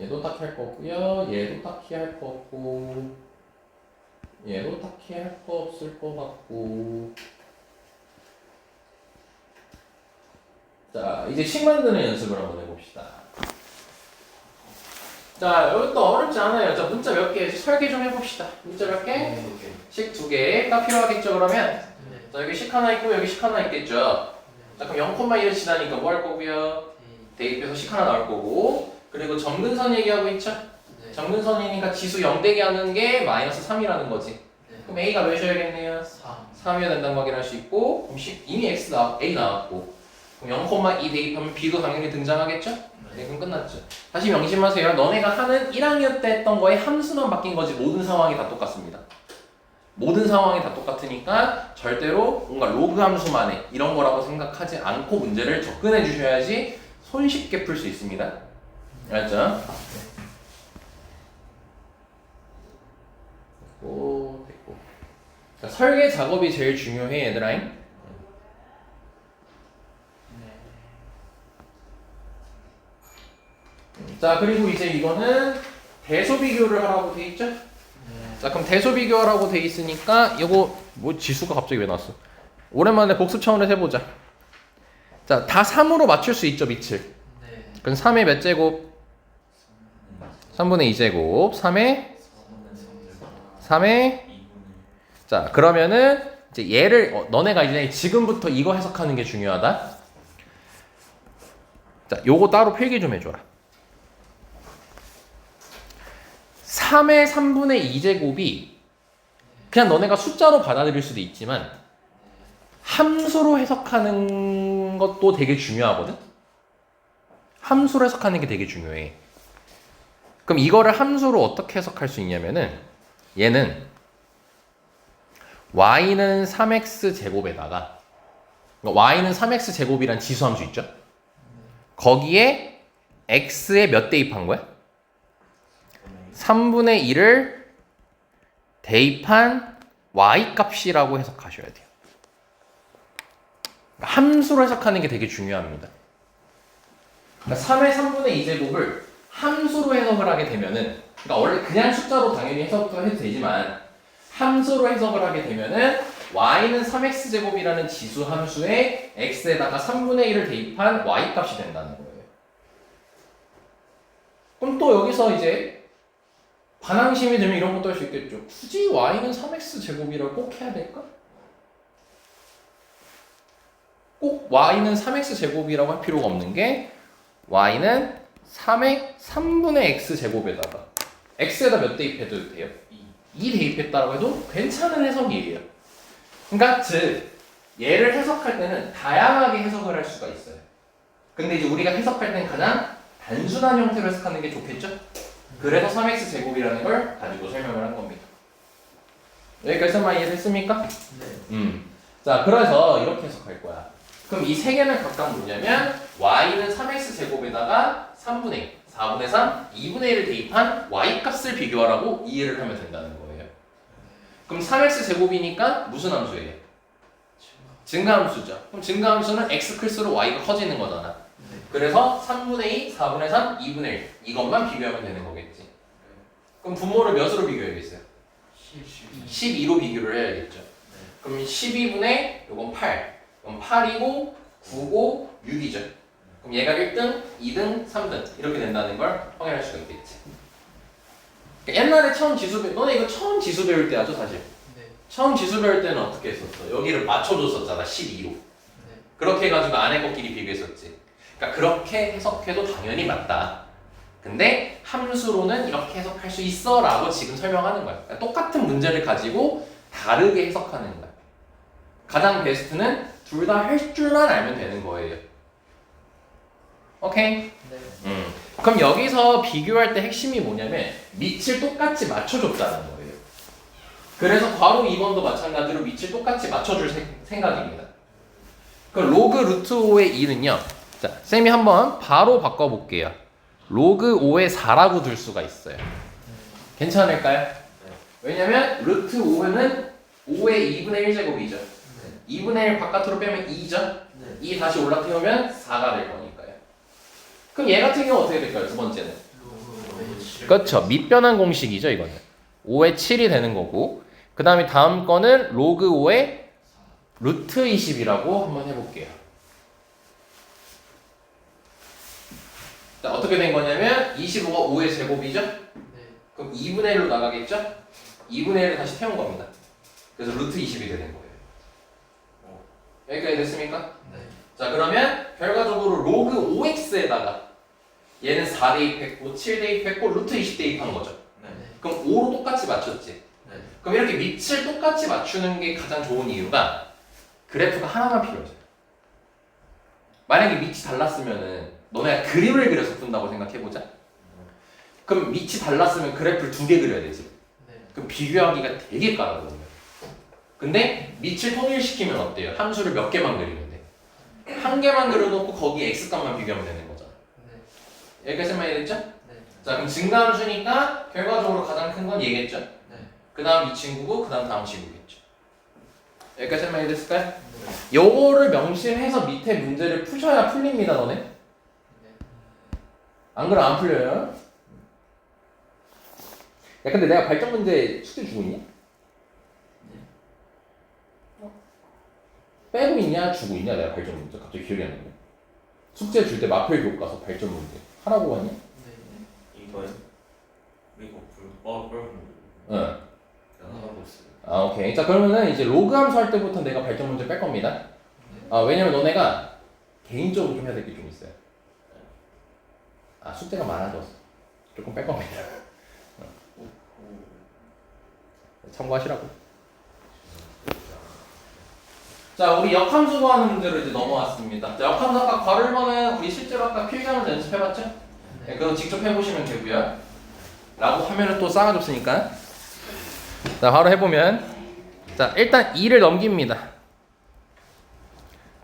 얘도 딱히 할 거 없고요. 얘도 딱히 할 거 없고 얘도 딱히 할 거 없을 거 같고. 자, 이제 식 만드는 연습을 한번 해봅시다. 자, 이것도 어렵지 않아요. 자, 문자 몇 개 설계 좀 해봅시다. 문자 몇 개? 식 2개. 딱 필요하겠죠, 그러면? 자, 여기 식 하나 있고, 여기 식 하나 있겠죠? 자, 그럼 0,1을 지나니까 뭐 할 거고요? 대입해서 식 하나 나올 거고. 그리고 점근선 얘기하고 있죠? 정근선이니까 지수 0대기 하는 게 마이너스 3이라는 거지. 네. 그럼 A가 몇이어야겠네요? 3. 3이어야 된다는 거 확인할 수 있고 그럼 이미 A 나왔고 그럼 0,2 대입하면 B도 당연히 등장하겠죠? 네, 그럼 끝났죠. 다시 명심하세요. 너네가 하는 1학년 때 했던 거에 함수만 바뀐 거지 모든 상황이 다 똑같습니다. 모든 상황이 다 똑같으니까 절대로 뭔가 로그 함수만에 이런 거라고 생각하지 않고 문제를 접근해 주셔야지 손쉽게 풀 수 있습니다. 알았죠? 됐고. 자, 설계 작업이 제일 중요해 얘들아잉. 네. 자 그리고 이제 이거는 대소 비교를 하라고 돼 있죠? 네. 자 그럼 대소 비교하라고 돼 있으니까 이거 뭐 지수가 갑자기 왜 나왔어? 오랜만에 복습 차원에서 해보자. 자 다 3으로 맞출 수 있죠 밑을. 네. 그럼 3의 몇 제곱? 3분의 2제곱 3의 3의 2분의 자 그러면은 이제 얘를 너네가 이제 지금부터 이거 해석하는 게 중요하다. 자 요거 따로 필기 좀 해줘라. 3의 3분의 2제곱이 그냥 너네가 숫자로 받아들일 수도 있지만 함수로 해석하는 것도 되게 중요하거든? 함수로 해석하는 게 되게 중요해. 그럼 이거를 함수로 어떻게 해석할 수 있냐면은 얘는 y는 3x 제곱에다가 그러니까 y는 3x 제곱이란 지수함수 있죠? 거기에 x에 몇 대입한 거야? 3분의 1을 대입한 y값이라고 해석하셔야 돼요. 그러니까 함수로 해석하는 게 되게 중요합니다. 그러니까 3의 3분의 2제곱을 함수로 해석을 하게 되면은 그러니까 원래 그냥 숫자로 당연히 해석도 해도 되지만 함수로 해석을 하게 되면은 y는 3x제곱이라는 지수 함수에 x에다가 3분의 1을 대입한 y값이 된다는 거예요. 그럼 또 여기서 이제 반항심이 되면 이런 것도 할 수 있겠죠. 굳이 y는 3x제곱이라고 꼭 해야 될까? 꼭 y는 3x제곱이라고 할 필요가 없는 게 y는 3의 3분의 x제곱에다가 x에다 몇 대입해도 돼요? 2 대입했다고 해도 괜찮은 해석이에요. 그러니까 즉 얘를 해석할 때는 다양하게 해석을 할 수가 있어요. 근데 이제 우리가 해석할 때는 가장 단순한 형태로 해석하는 게 좋겠죠? 그래서 3x제곱이라는 걸 가지고 설명을 한 겁니다. 여기까지만 이해됐습니까? 네. 자, 그래서 이렇게 해석할 거야. 그럼 이 세 개는 각각 뭐냐면 y는 3x제곱에다가 3분의 1, 4분의 3, 2분의 1을 대입한 y값을 비교하라고 이해를 하면 된다는 거예요. 그럼 3x제곱이니까 무슨 함수예요? 증가함수죠. 그럼 증가함수는 x 클수록 y가 커지는 거잖아. 네. 그래서 3분의 2, 4분의 3, 2분의 1 이것만 비교하면 되는 거겠지. 그럼 분모를 몇으로 비교해야겠어요? 12로 비교를 해야겠죠. 그럼 12분의 요건 8. 그럼 8이고 9고 6이죠. 그럼 얘가 1등, 2등, 3등 이렇게 된다는 걸 확인할 수가 있겠지. 그러니까 옛날에 처음 지수 너네 이거 처음 지수 배울 때 하죠 사실. 네. 처음 지수 배울 때는 어떻게 했었어? 여기를 맞춰줬었잖아 12로. 네. 그렇게 해가지고 안에 것끼리 비교했었지. 그러니까 그렇게 해석해도 당연히 맞다. 근데 함수로는 이렇게 해석할 수 있어 라고 지금 설명하는 거야. 그러니까 똑같은 문제를 가지고 다르게 해석하는 거야. 가장 베스트는 둘 다 할 줄만 알면 되는 거예요. 오케이? 네. 그럼 여기서 비교할 때 핵심이 뭐냐면 밑을 똑같이 맞춰줬다는 거예요. 그래서 괄호 2번도 마찬가지로 밑을 똑같이 맞춰줄 생각입니다. 그럼 로그 루트 5의 2는요. 자, 쌤이 한번 바로 바꿔볼게요. 로그 5의 4라고 둘 수가 있어요. 괜찮을까요? 왜냐면 루트 5는 5의 2분의 1제곱이죠. 네. 2분의 1 바깥으로 빼면 2죠? 네. 2 다시 올라태우면 4가 될 거니까요. 그럼 얘 같은 경우 어떻게 될까요? 두 번째는. 그렇죠. 밑변환 공식이죠, 이거는. 5의 7이 되는 거고. 그 다음에 다음 거는 로그 5의 루트 20이라고 한번 해볼게요. 자, 어떻게 된 거냐면 25가 5의 제곱이죠? 네. 그럼 2분의 1로 나가겠죠? 2분의 1을 다시 태운 겁니다. 그래서 루트 20이 되는 거예요. 여기까지 됐습니까? 네. 자, 그러면 결과적으로 로그 5x에다가 얘는 4 대입했고 7 대입했고 루트 20 대입한 거죠. 네. 그럼 5로 똑같이 맞췄지. 네. 그럼 이렇게 밑을 똑같이 맞추는 게 가장 좋은 이유가 그래프가 하나만 필요하죠. 만약에 밑이 달랐으면은 너네가 그림을 그려서 푼다고 생각해보자. 그럼 밑이 달랐으면 그래프를 2개 그려야 되지. 네. 그럼 비교하기가 되게 까다로워요. 근데 밑을 통일시키면 어때요? 함수를 몇 개만 그리면 돼. 한 개만 그려놓고 거기 x값만 비교하면 되는 거잖아. 네. 여기까지만 이해됐죠? 네. 자 그럼 증가함수니까 결과적으로 가장 큰 건 얘겠죠? 네. 그 다음 이 친구고 그 다음 친구겠죠. 여기까지만 이해됐을까요? 네. 요거를 명심해서 밑에 문제를 푸셔야 풀립니다 너네. 네. 안 그러면 안 풀려요. 야 근데 내가 발전 문제 숙제 주고 있냐? 빼고 있냐 주고 있냐 내가 발전 문제 갑자기 기억이 안 나네. 숙제 줄 때 마필 교과서 발전 문제 하라고 하니? 네. 이거요? 이거 그럼 응. 그냥 하고 있어요. 아 오케이. 자 그러면은 이제 로그 함수 할 때부터 내가 발전 문제 뺄 겁니다. 아 왜냐면 너네가 개인적으로 좀 해야 될 게 좀 있어요. 아 숙제가 많아져서 조금 뺄 겁니다. 참고하시라고. 자 우리 역함수 구하는 문제로 이제 넘어왔습니다. 자 역함수 아까 괄호일번은 우리 실제로 아까 필기하면서 연습해봤죠? 네, 그거 직접 해보시면 되고요. 라고 하면은 또 싸가지없으니까. 자 바로 해보면 자 일단 2를 넘깁니다.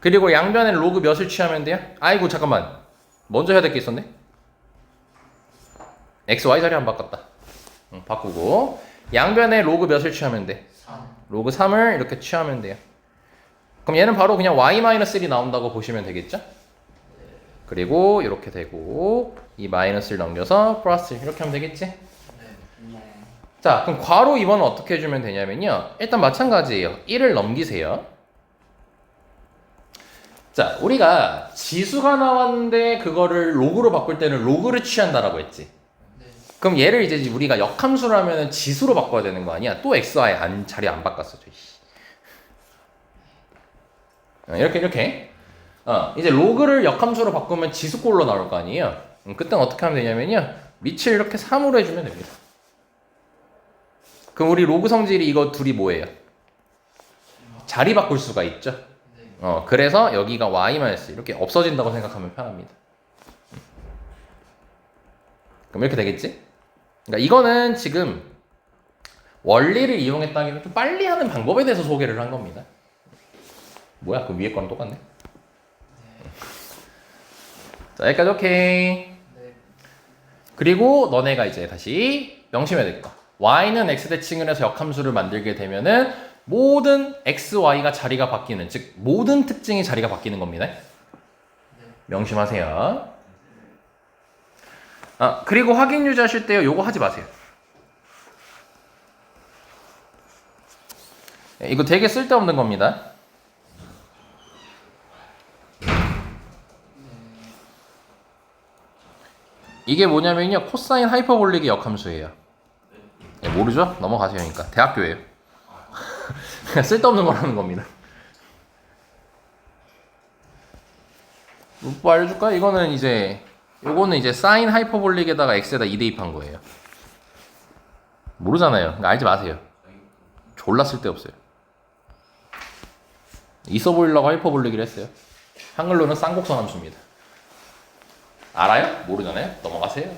그리고 양변에 로그 몇을 취하면 돼요? 아이고 잠깐만 먼저 해야 될 게 있었네. x, y 자리 안 바꿨다. 바꾸고 양변에 로그 몇을 취하면 돼? 3. 로그 3을 이렇게 취하면 돼요. 그럼 얘는 바로 그냥 y-1이 나온다고 보시면 되겠죠? 그리고 이렇게 되고 이 마이너스를 넘겨서 플러스 이렇게 하면 되겠지? 네. 자 그럼 괄호 2번은 어떻게 해주면 되냐면요 일단 마찬가지예요. 1을 넘기세요. 자 우리가 지수가 나왔는데 그거를 로그로 바꿀 때는 로그를 취한다라고 했지. 네. 그럼 얘를 이제 우리가 역함수라면 지수로 바꿔야 되는 거 아니야? 또 xy 자리 안 바꿨어. 이렇게 이제 로그를 역함수로 바꾸면 지수꼴로 나올 거 아니에요. 그때는 어떻게 하면 되냐면요 밑을 이렇게 3으로 해주면 됩니다. 그럼 우리 로그 성질이 이거 둘이 뭐예요? 자리 바꿀 수가 있죠. 네. 그래서 여기가 y-1 이렇게 없어진다고 생각하면 편합니다. 그럼 이렇게 되겠지? 그러니까 이거는 지금 원리를 이용했다기보다 좀 빨리 하는 방법에 대해서 소개를 한 겁니다. 뭐야? 그 위에 거랑 똑같네. 자 여기까지 오케이. 네. 그리고 너네가 이제 다시 명심해야 될 거. y는 x 대칭을 해서 역함수를 만들게 되면은 모든 x, y가 자리가 바뀌는 즉 모든 특징이 자리가 바뀌는 겁니다. 명심하세요. 그리고 확인 유지하실 때요 요거 하지 마세요. 이거 되게 쓸데없는 겁니다. 이게 뭐냐면요 코사인 하이퍼볼릭의 역함수예요. 모르죠? 넘어가세요. 그러니까 대학교예요. 그냥 쓸데없는 거라는 겁니다. 뭐 알려줄까요? 요거는 이제 사인 하이퍼볼릭에다가 x에다 2 대입한 거예요. 모르잖아요. 그러니까 알지 마세요. 졸라 쓸데없어요. 있어 보이려고 하이퍼볼릭을 했어요. 한글로는 쌍곡선 함수입니다. 알아요? 모르잖아요? 넘어가세요.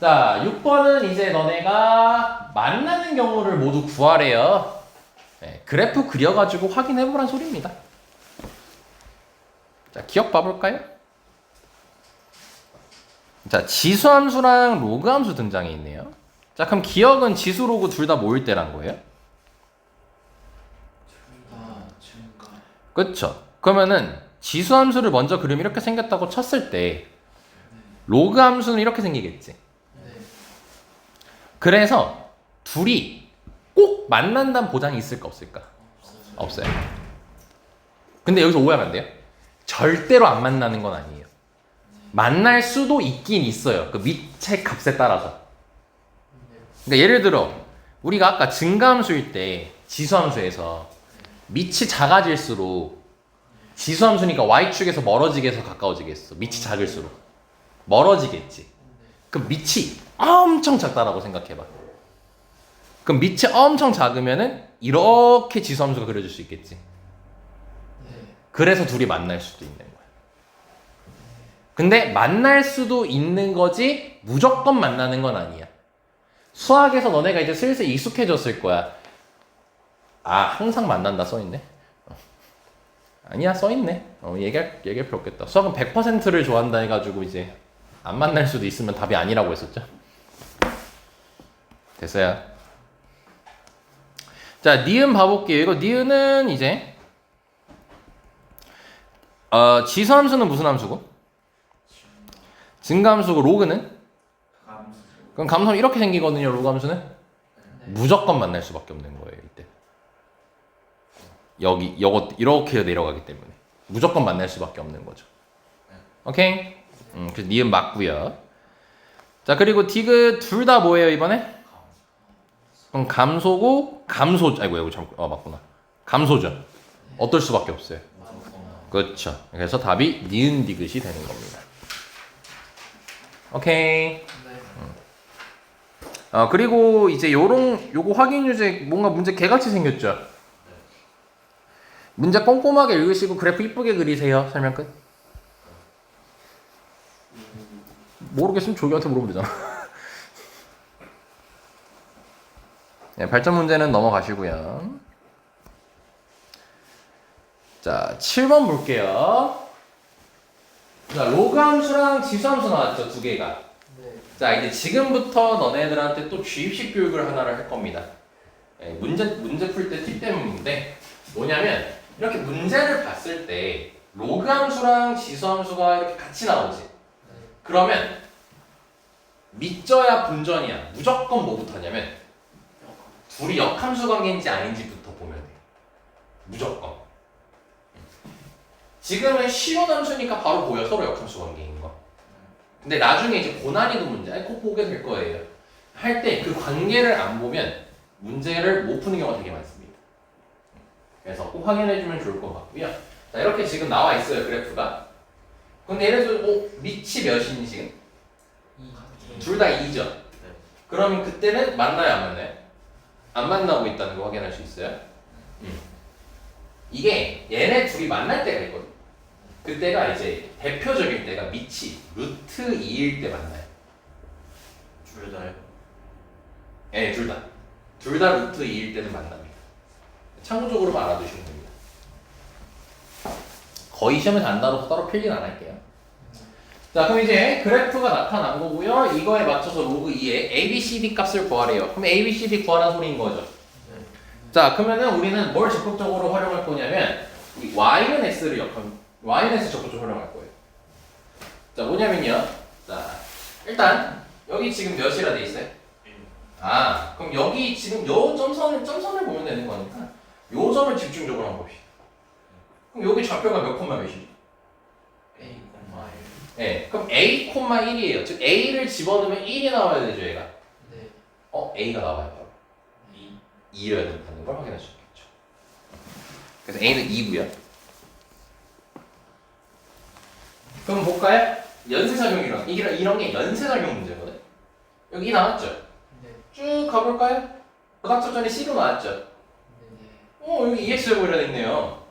자, 6번은 이제 너네가 만나는 경우를 모두 구하래요. 네, 그래프 그려가지고 확인해보란 소리입니다. 자, 기억 봐볼까요? 자, 지수함수랑 로그함수 등장해 있네요. 자, 그럼 기억은 지수, 로그 둘 다 모일 때란 거예요? 증가. 그쵸? 그러면은 지수함수를 먼저 그림 이렇게 생겼다고 쳤을 때 로그함수는 이렇게 생기겠지. 네. 그래서 둘이 꼭 만난다는 보장이 있을까 없을까? 없어요. 근데 여기서 오해하면 안 돼요. 절대로 안 만나는 건 아니에요. 만날 수도 있긴 있어요. 그 밑의 값에 따라서. 그러니까 예를 들어 우리가 아까 증가함수일 때 지수함수에서 밑이 작아질수록 지수함수니까 y축에서 멀어지겠어 가까워지겠어? 밑이 작을수록 멀어지겠지. 그럼 밑이 엄청 작다라고 생각해봐. 그럼 밑이 엄청 작으면은 이렇게 지수함수가 그려질 수 있겠지. 그래서 둘이 만날 수도 있는 거야. 근데 만날 수도 있는 거지 무조건 만나는 건 아니야. 수학에서 너네가 이제 슬슬 익숙해졌을 거야. 아, 항상 만난다 써있네. 아니야, 써있네. 얘기할 필요 없겠다. 수학은 100%를 좋아한다 해가지고 이제 안 만날 수도 있으면 답이 아니라고 했었죠. 됐어요. 자, 니은 봐볼게요. 이거 니은은 이제 지수함수는 무슨 함수고? 증가함수고 로그는? 감수. 그럼 감수는 이렇게 생기거든요. 로그 함수는 무조건 만날 수밖에 없는 거예요. 이때 여기 요거 이렇게 내려가기 때문에 무조건 만날 수밖에 없는 거죠. 오케이? 그래서 니은 맞고요. 자, 그리고 디귿 둘 다 뭐예요 이번에? 그럼 감소고 감소. 아이고 이거 참 맞구나. 감소죠. 어떨 수밖에 없어요. 그렇죠. 그래서 답이 니은 디귿이 되는 겁니다. 오케이. 그리고 이제 요거 확인 유제 뭔가 문제 개같이 생겼죠. 문제 꼼꼼하게 읽으시고 그래프 이쁘게 그리세요. 설명 끝. 모르겠으면 조교한테 물어보면 되잖아. 네, 발전 문제는 넘어가시고요. 자, 7번 볼게요. 자, 로그 함수랑 지수 함수 나왔죠, 두 개가. 자, 이제 지금부터 너네들한테 또 주입식 교육을 하나를 할 겁니다. 네, 문제 풀 때 팁 때문인데 뭐냐면 이렇게 문제를 봤을 때 로그 함수랑 지수 함수가 이렇게 같이 나오지. 그러면 밑져야 분전이야. 무조건 뭐부터 하냐면 둘이 역함수 관계인지 아닌지부터 보면 돼. 무조건. 지금은 쉬운 함수니까 바로 보여. 서로 역함수 관계인 거. 근데 나중에 이제 고난이도 문제, 꼭 보게 될 거예요. 할 때 그 관계를 안 보면 문제를 못 푸는 경우가 되게 많습니다. 그래서 꼭 확인해주면 좋을 것 같고요. 자, 이렇게 지금 나와 있어요, 그래프가. 근데 예를 들어서 밑이 몇이니 지금? 둘 다 2죠? 그러면 그때는 만나요, 안 만나요? 안 만나고 있다는 거 확인할 수 있어요. 이게 얘네 둘이 만날 때가 있거든. 그때가 이제 대표적인 때가 밑이 루트 2일 때 만나요. 둘 다요? 네, 둘 다. 둘 다 루트 2일 때는 만납니다. 참고적으로만 알아두시면 됩니다. 거의 시험에서 안 다뤄서 따로 필기는 안 할게요. 자, 그럼 이제 그래프가 나타난 거고요. 이거에 맞춰서 로그 2의 ABCD 값을 구하래요. 그럼 ABCD 구하라는 소리인 거죠. 자, 그러면은 우리는 뭘 적극적으로 활용할 거냐면 이 Y는 X를 Y는 X 적극적으로 활용할 거예요. 자, 뭐냐면요. 자, 일단 여기 지금 몇이라 돼 있어요? 아, 그럼 여기 지금 요 점선을 보면 되는 거니까 요 점을 집중적으로 한번 봅시다. 그럼 여기 좌표가 몇 콤마 몇이죠? A, 1. 네, 그럼 A, 1이에요. 즉 A를 집어넣으면 1이 나와야 되죠, 얘가. 네. A가 나와요, 바로. 2. 2여야 된다는 걸 확인할 수 있겠죠. 그래서 A는 2고요. 그럼 볼까요? 연쇄작용 이런 게 연쇄작용 문제거든. 여기 2 나왔죠? 네. 쭉 가볼까요? 고닥쳐 전에 C로 나왔죠? 네. 여기 EX제곱이라 됐네요.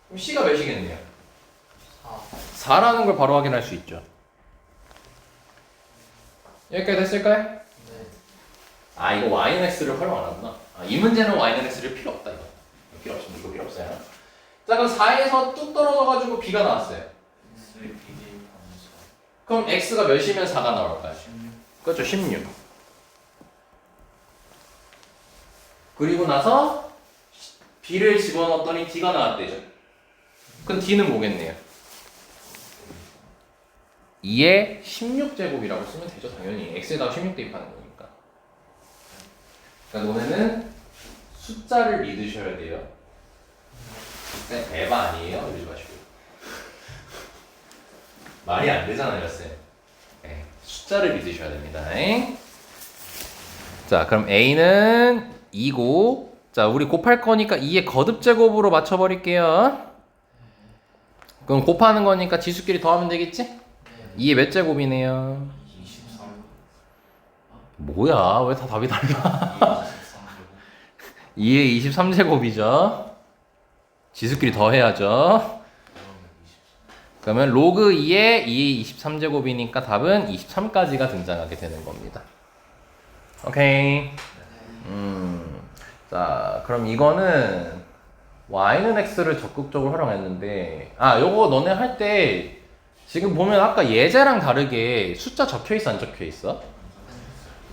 그럼 C가 몇이겠네요? 4. 4라는 걸 바로 확인할 수 있죠. 여기까지 됐을까요? 네. 아, 이거 YNX를 활용 안 하구나. 아, 이 문제는 YNX를 필요 없다, 이거. 필요 없습니다. 이거 필요 없어요. 자, 그럼 4에서 뚝 떨어져가지고 B가 나왔어요. X의 비례 감수. 그럼 X가 몇이면 4가 나올까요? 16. 그렇죠, 16. 그리고 나서 B를 집어넣었더니 D가 나왔대죠. 그럼 D는 뭐겠네요? 2의 16제곱이라고 쓰면 되죠, 당연히. X에다가 16 대입하는 거니까. 그러니까 너네는 숫자를 믿으셔야 돼요. 그냥 에바 아니에요? 이러지 마시고. 말이 안 되잖아요, 쌤. 네, 숫자를 믿으셔야 됩니다. 자, 그럼 A는 2고, 자, 우리 곱할 거니까 2의 거듭제곱으로 맞춰버릴게요. 그럼 곱하는 거니까 지수끼리 더하면 되겠지? 네. 2의 몇 제곱이네요? 23. 뭐야 왜 다 답이 달라? 23제곱. 2의 23제곱이죠. 지수끼리 더해야죠. 그러면 로그 2의 2의 23제곱이니까 답은 23까지가 등장하게 되는 겁니다. 오케이. 자, 그럼 이거는 y는 x를 적극적으로 활용했는데, 요거 너네 할 때 지금 보면 아까 예제랑 다르게 숫자 적혀 있어, 안 적혀 있어?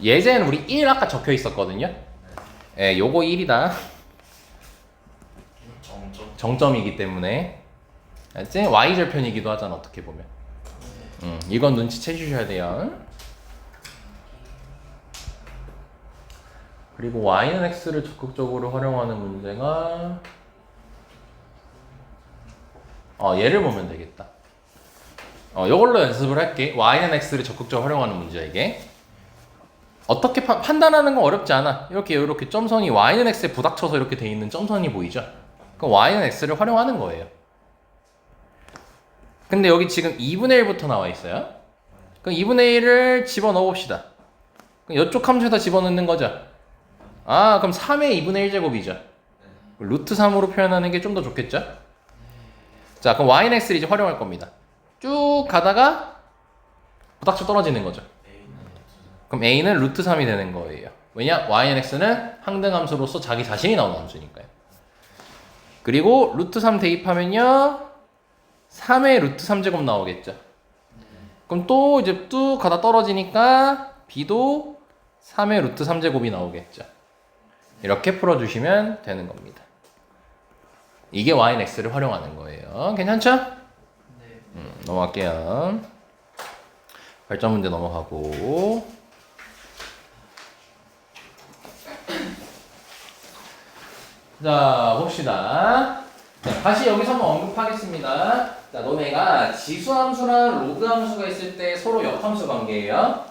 예제는 우리 1 아까 적혀 있었거든요. 예, 요거 1이다. 정점. 정점이기 때문에. 알지? y절편이기도 하잖아, 어떻게 보면. 이건 눈치채 주셔야 돼요. 그리고 y는 x를 적극적으로 활용하는 문제가 얘를 보면 되겠다. 이걸로 연습을 할게. y는 x를 적극적으로 활용하는 문제야 이게. 어떻게 판단하는 건 어렵지 않아. 이렇게 점선이 y는 x에 부닥쳐서 이렇게 돼 있는 점선이 보이죠? 그럼 y는 x를 활용하는 거예요. 근데 여기 지금 2분의 1부터 나와 있어요. 그럼 2분의 1을 집어넣어 봅시다. 그럼 이쪽 함수에다 집어넣는 거죠. 그럼 3의 2분의 1제곱이죠. 루트 3으로 표현하는 게 좀 더 좋겠죠? 자, 그럼 y는 x를 이제 활용할 겁니다. 쭉 가다가 부닥쳐 떨어지는 거죠. 그럼 a는 루트 3이 되는 거예요. 왜냐? y는 x는 항등함수로서 자기 자신이 나오는 함수니까요. 그리고 루트 3 대입하면요 3의 루트 3제곱 나오겠죠. 그럼 또 이제 뚝 가다 떨어지니까 b도 3의 루트 3제곱이 나오겠죠. 이렇게 풀어주시면 되는 겁니다. 이게 y는 x를 활용하는 거예요. 괜찮죠? 네. 넘어갈게요. 발전 문제 넘어가고. 자, 봅시다. 자, 다시 여기서 한번 언급하겠습니다. 자, 너네가 지수함수랑 로그함수가 있을 때 서로 역함수 관계예요.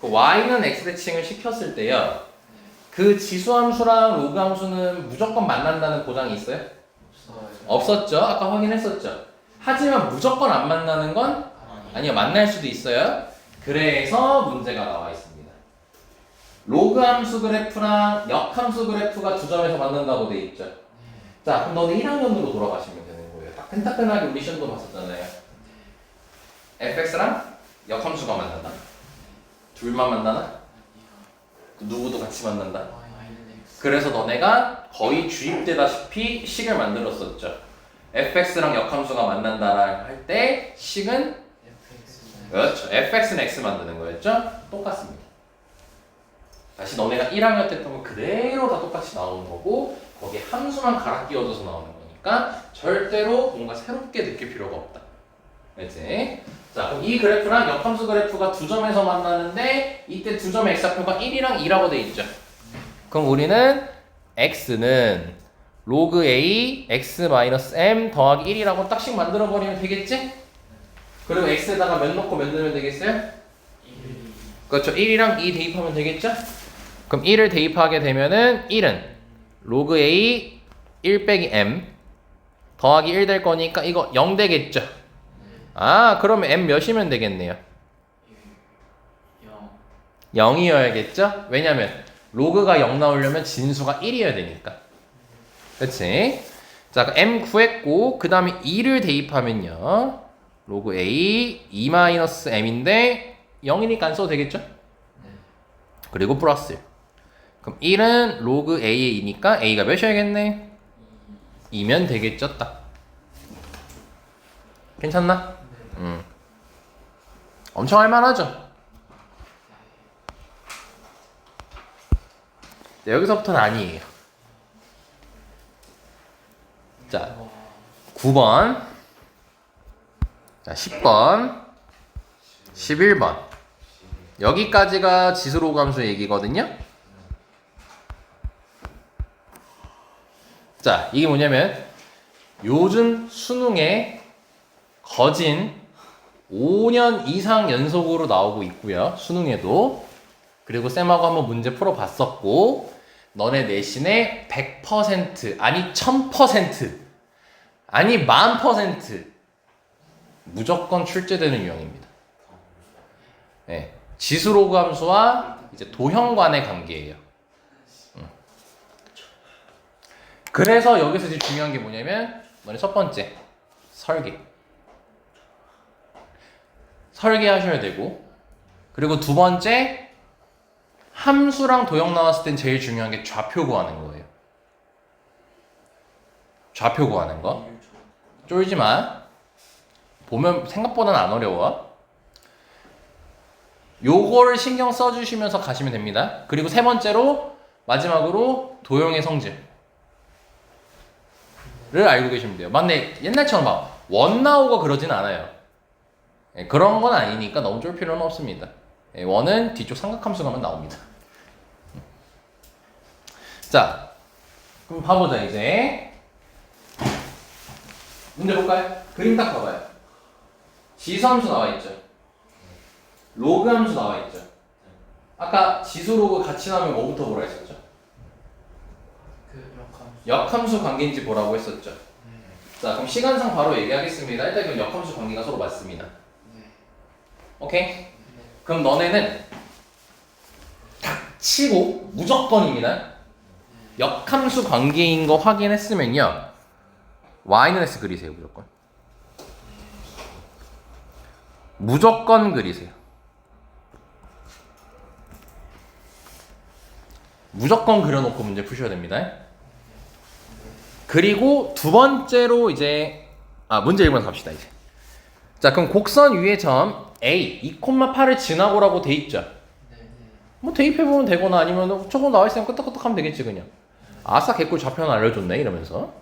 그 y는 x 대칭을 시켰을 때요. 그 지수함수랑 로그함수는 무조건 만난다는 보장이 있어요? 없어요. 없었죠? 아까 확인했었죠? 하지만 무조건 안 만나는 건 아니요, 만날 수도 있어요. 그래서 문제가 나와 있습니다. 로그 함수 그래프랑 역함수 그래프가 두 점에서 만난다고 돼 있죠. 자, 그럼 너는 1학년으로 돌아가시면 되는 거예요. 따끈따끈하게 우리 시험도 봤었잖아요. fx랑 역함수가 만난다. 둘만 만나나? 누구도 같이 만난다. y는 x. 그래서 너네가 거의 주입되다시피 식을 만들었었죠. fx랑 역함수가 만난다라 할 때 식은 fx는 그렇죠. fx는 x 만드는 거였죠? 똑같습니다. 다시 너네가 1학년 때 했던 거 그대로 다 똑같이 나오는 거고 거기에 함수만 갈아 끼워줘서 나오는 거니까 절대로 뭔가 새롭게 느낄 필요가 없다. 알지? 자, 그럼 이 그래프랑 역함수 그래프가 두 점에서 만나는데 이때 두 점의 x좌표가 1이랑 2라고 돼 있죠. 그럼 우리는 x는 로그 a x-m 더하기 1이라고 딱씩 만들어 버리면 되겠지? 그리고 x에다가 몇 넣고 몇 넣으면 되겠어요? 1. 그렇죠. 1이랑 2 대입하면 되겠죠? 그럼 1을 대입하게 되면은 1은 로그 a 1 빼기 m 더하기 1 될 거니까 이거 0 되겠죠? 그러면 m 몇이면 되겠네요? 0. 0이어야겠죠? 왜냐면 로그가 0 나오려면 진수가 1이어야 되니까. 그치? 자, m 구했고 그 다음에 2를 대입하면요 로그 a 2-m인데 0이니까 안 써도 되겠죠? 그리고 플러스. 그럼 1은 로그 a의 2니까 a가 몇이어야겠네? 2면 되겠죠? 딱. 괜찮나? 엄청 할만하죠? 네, 여기서부터는 아니에요. 자, 9번, 자, 10번, 11번. 여기까지가 지수로그 함수 얘기거든요. 자, 이게 뭐냐면 요즘 수능에 거진 5년 이상 연속으로 나오고 있고요. 수능에도. 그리고 쌤하고 한번 문제 풀어봤었고 너네 내신에 100% 아니 1000% 아니 10,000% 무조건 출제되는 유형입니다. 네. 지수로그 함수와 이제 도형 간의 관계예요. 그래서 여기서 이제 중요한 게 뭐냐면 너네 첫 번째 설계하셔야 되고, 그리고 두 번째 함수랑 도형 나왔을 땐 제일 중요한 게 좌표 구하는 거예요. 좌표 구하는 거. 쫄지 마. 보면 생각보다는 안 어려워. 요거를 신경 써주시면서 가시면 됩니다. 그리고 세 번째로 마지막으로 도형의 성질을 알고 계시면 돼요. 맞네. 옛날처럼 막 원 나오고 그러진 않아요. 예, 그런 건 아니니까 너무 쫄 필요는 없습니다. 예, 원은 뒤쪽 삼각함수 가면 나옵니다. 자, 그럼 봐보자 이제. 문제 볼까요? 그림 딱 봐봐요. 지수함수 나와 있죠. 로그 함수 나와 있죠. 아까 지수 로그 같이 나오면 뭐부터 보라 했었죠? 그 역함수. 역함수 관계인지 보라고 했었죠. 자, 그럼 시간상 바로 얘기하겠습니다. 일단 이건 역함수 관계가 서로 맞습니다. 네. 오케이? 네. 그럼 너네는 닥치고 무조건입니다. 역함수 관계인 거 확인했으면요, y는 x 그리세요. 무조건 그리세요. 무조건 그려놓고 문제 푸셔야 됩니다. 그리고 두 번째로 이제 문제 1번 갑시다 이제. 자, 그럼 곡선 위의 점 A 2,8을 지나고라고 돼 있죠. 네. 뭐 대입해보면 되거나 아니면 저거 나와있으면 끄떡끄떡 하면 되겠지 그냥. 아싸 개꿀 좌표는 알려줬네 이러면서.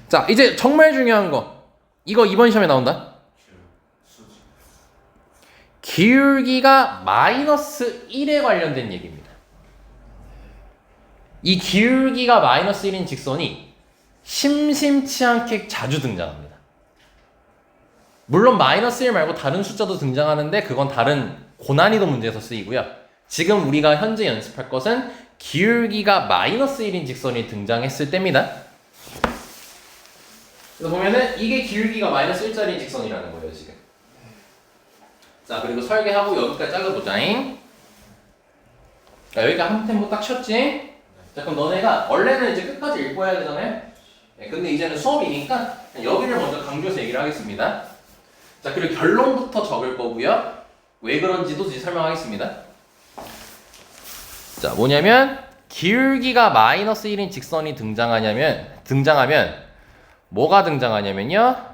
자, 이제 정말 중요한 거, 이거 이번 시험에 나온다. 수직. 기울기가 마이너스 1에 관련된 얘기입니다. 이 기울기가 마이너스 1인 직선이 심심치 않게 자주 등장합니다. 물론 마이너스 1 말고 다른 숫자도 등장하는데 그건 다른 고난이도 문제에서 쓰이고요. 지금 우리가 현재 연습할 것은 기울기가 마이너스 1인 직선이 등장했을 때입니다. 그래서 보면은 이게 기울기가 마이너스 1짜리인 직선이라는 거예요 지금. 자, 그리고 설계하고 여기까지 잘라보자잉. 자, 여기가 한 템포 딱 쳤지. 자, 그럼 너네가 원래는 이제 끝까지 읽고 해야 되잖아요. 네, 근데 이제는 수업이니까 여기를 먼저 강조해서 얘기를 하겠습니다. 자, 그리고 결론부터 적을 거고요. 왜 그런지도 이제 설명하겠습니다. 자, 뭐냐면 기울기가 마이너스 1인 직선이 등장하면 뭐가 등장하냐면요,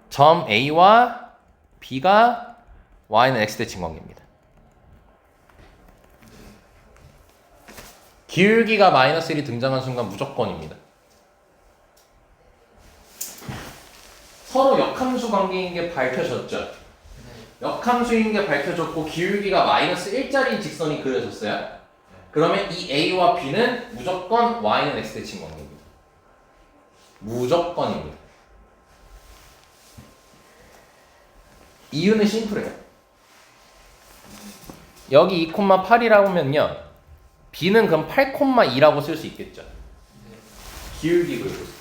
점 A와 B가 Y는 X 대칭 관계입니다. 기울기가 마이너스 1이 등장한 순간 무조건입니다. 서로 역함수 관계인 게 밝혀졌죠. 역함수인 게 밝혀졌고 기울기가 마이너스 1짜리인 직선이 그려졌어요. 그러면 이 A와 B는 무조건 Y는 X 대칭 관계입니다. 무조건입니다. 이유는 심플해요. 여기 2,8이라고 하면요, B는 그럼 8,2라고 쓸 수 있겠죠. 기울기 그려보세요.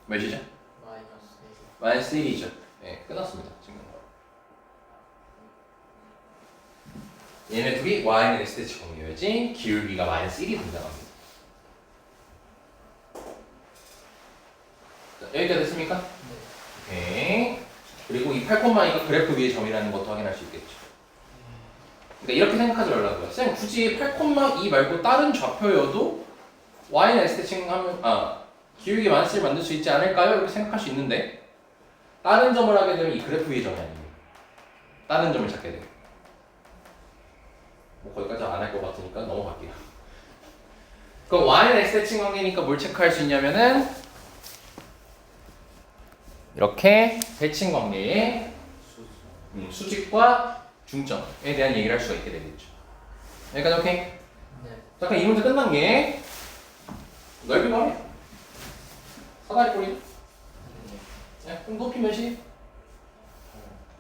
몇이죠? 마이너스 1이죠. 네, 끝났습니다. 지금. 얘네 둘이 Y는 X 대칭 관계여야지 기울기가 마이너스 1이 등장합니다. 자, 여기까지 됐습니까? 오케이. 그리고 이 8,2가 그래프 위의 점이라는 것도 확인할 수 있겠죠. 그러니까 이렇게 생각하지 말라고요. 쌤, 굳이 8,2 말고 다른 좌표여도 Y는 X 대칭 하면 기울기 마이너스 1 만들 수 있지 않을까요? 이렇게 생각할 수 있는데, 다른 점을 하게 되면 이 그래프 위의 점이 아닙니다. 다른 점을 찾게 돼요. 뭐 거기까지 안 할 것 같으니까 넘어갈게요. 그럼 Y는 X 대칭 관계니까 뭘 체크할 수 있냐면은 이렇게 대칭 관계의 수직과 중점에 대한 얘기를 할 수가 있게 되겠죠. 여기까지 오케이? 네. 자, 그럼 이 문제 끝난 게 넓이 뭐래? 사다리 꼬리. 네, 그럼 높이 몇이?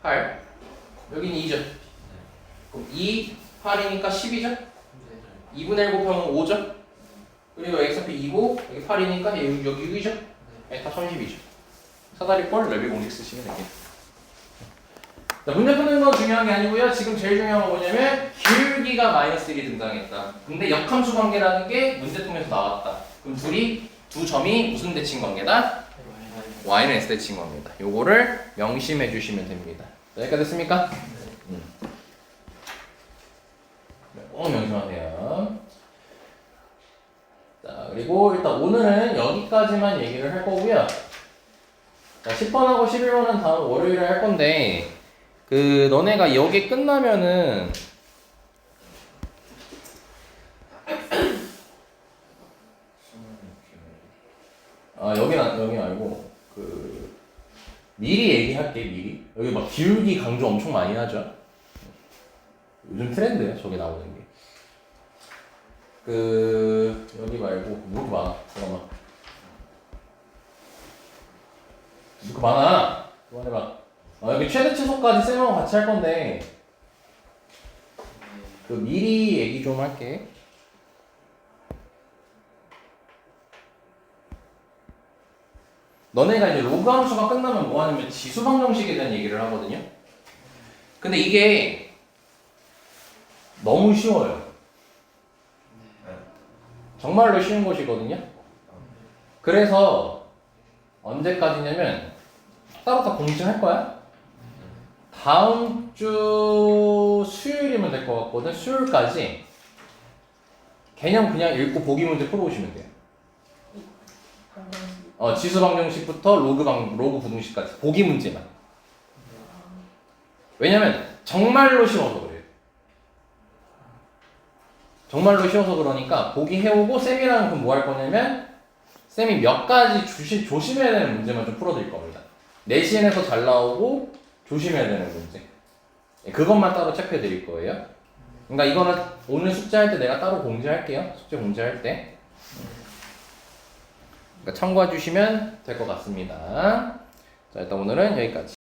8. 여기는 2죠. 그럼 2, 8이니까 10이죠? 2분의 1 곱하면 5죠? 그리고 x좌표 2고 여기 8이니까 여기 6이죠? 그러니까 32죠. 사다리꼴 넓이 공식 쓰시면 됩니다. 자, 문제 푸는 건 중요한 게 아니고요. 지금 제일 중요한 건 뭐냐면 기울기가 마이너스 1이 등장했다. 근데 역함수 관계라는 게 문제통에서 나왔다. 그럼 두 점이 무슨 대칭 관계다? y는 s 대칭 관계다. 요거를 명심해 주시면 됩니다. 자, 여기까지 됐습니까? 꼭 명심하세요. 자, 그리고 일단 오늘은 여기까지만 얘기를 할 거고요. 자, 10번하고 11번은 다음 월요일에 할 건데, 너네가 여기 끝나면은, 여긴 아니고, 미리 얘기할게, 미리. 여기 막 기울기 강조 엄청 많이 하죠? 요즘 트렌드예요, 저게 나오는 게. 여기 말고, 뭐 이렇게 많아? 잠깐만. 이렇게 많아. 그만해봐. 여기 최대 최소까지 쌤하고 같이 할 건데, 미리 얘기 좀 할게. 너네가 이제 로그 함수가 끝나면 뭐 하냐면 지수방 정식에 대한 얘기를 하거든요. 근데 이게 너무 쉬워요. 정말로 쉬운 것이거든요. 그래서 언제까지냐면 따로 다 공지할 거야. 다음 주 수요일이면 될 것 같거든. 수요일까지 개념 그냥 읽고 보기 문제 풀어오시면 돼요. 지수 방정식부터 로그 부등식까지 보기 문제만. 왜냐면 정말로 쉬워서 그래요. 정말로 쉬워서 그러니까 보기 해오고 쌤이랑 그럼 뭐 할 거냐면 쌤이 몇 가지 조심해야 되는 문제만 좀 풀어드릴 겁니다. 내신에서 잘 나오고 조심해야 되는 문제. 그것만 따로 체크해 드릴 거예요. 그러니까 이거는 오늘 숙제할 때 내가 따로 공지할게요. 숙제 공지할 때. 그러니까 참고해 주시면 될 것 같습니다. 자, 일단 오늘은 여기까지.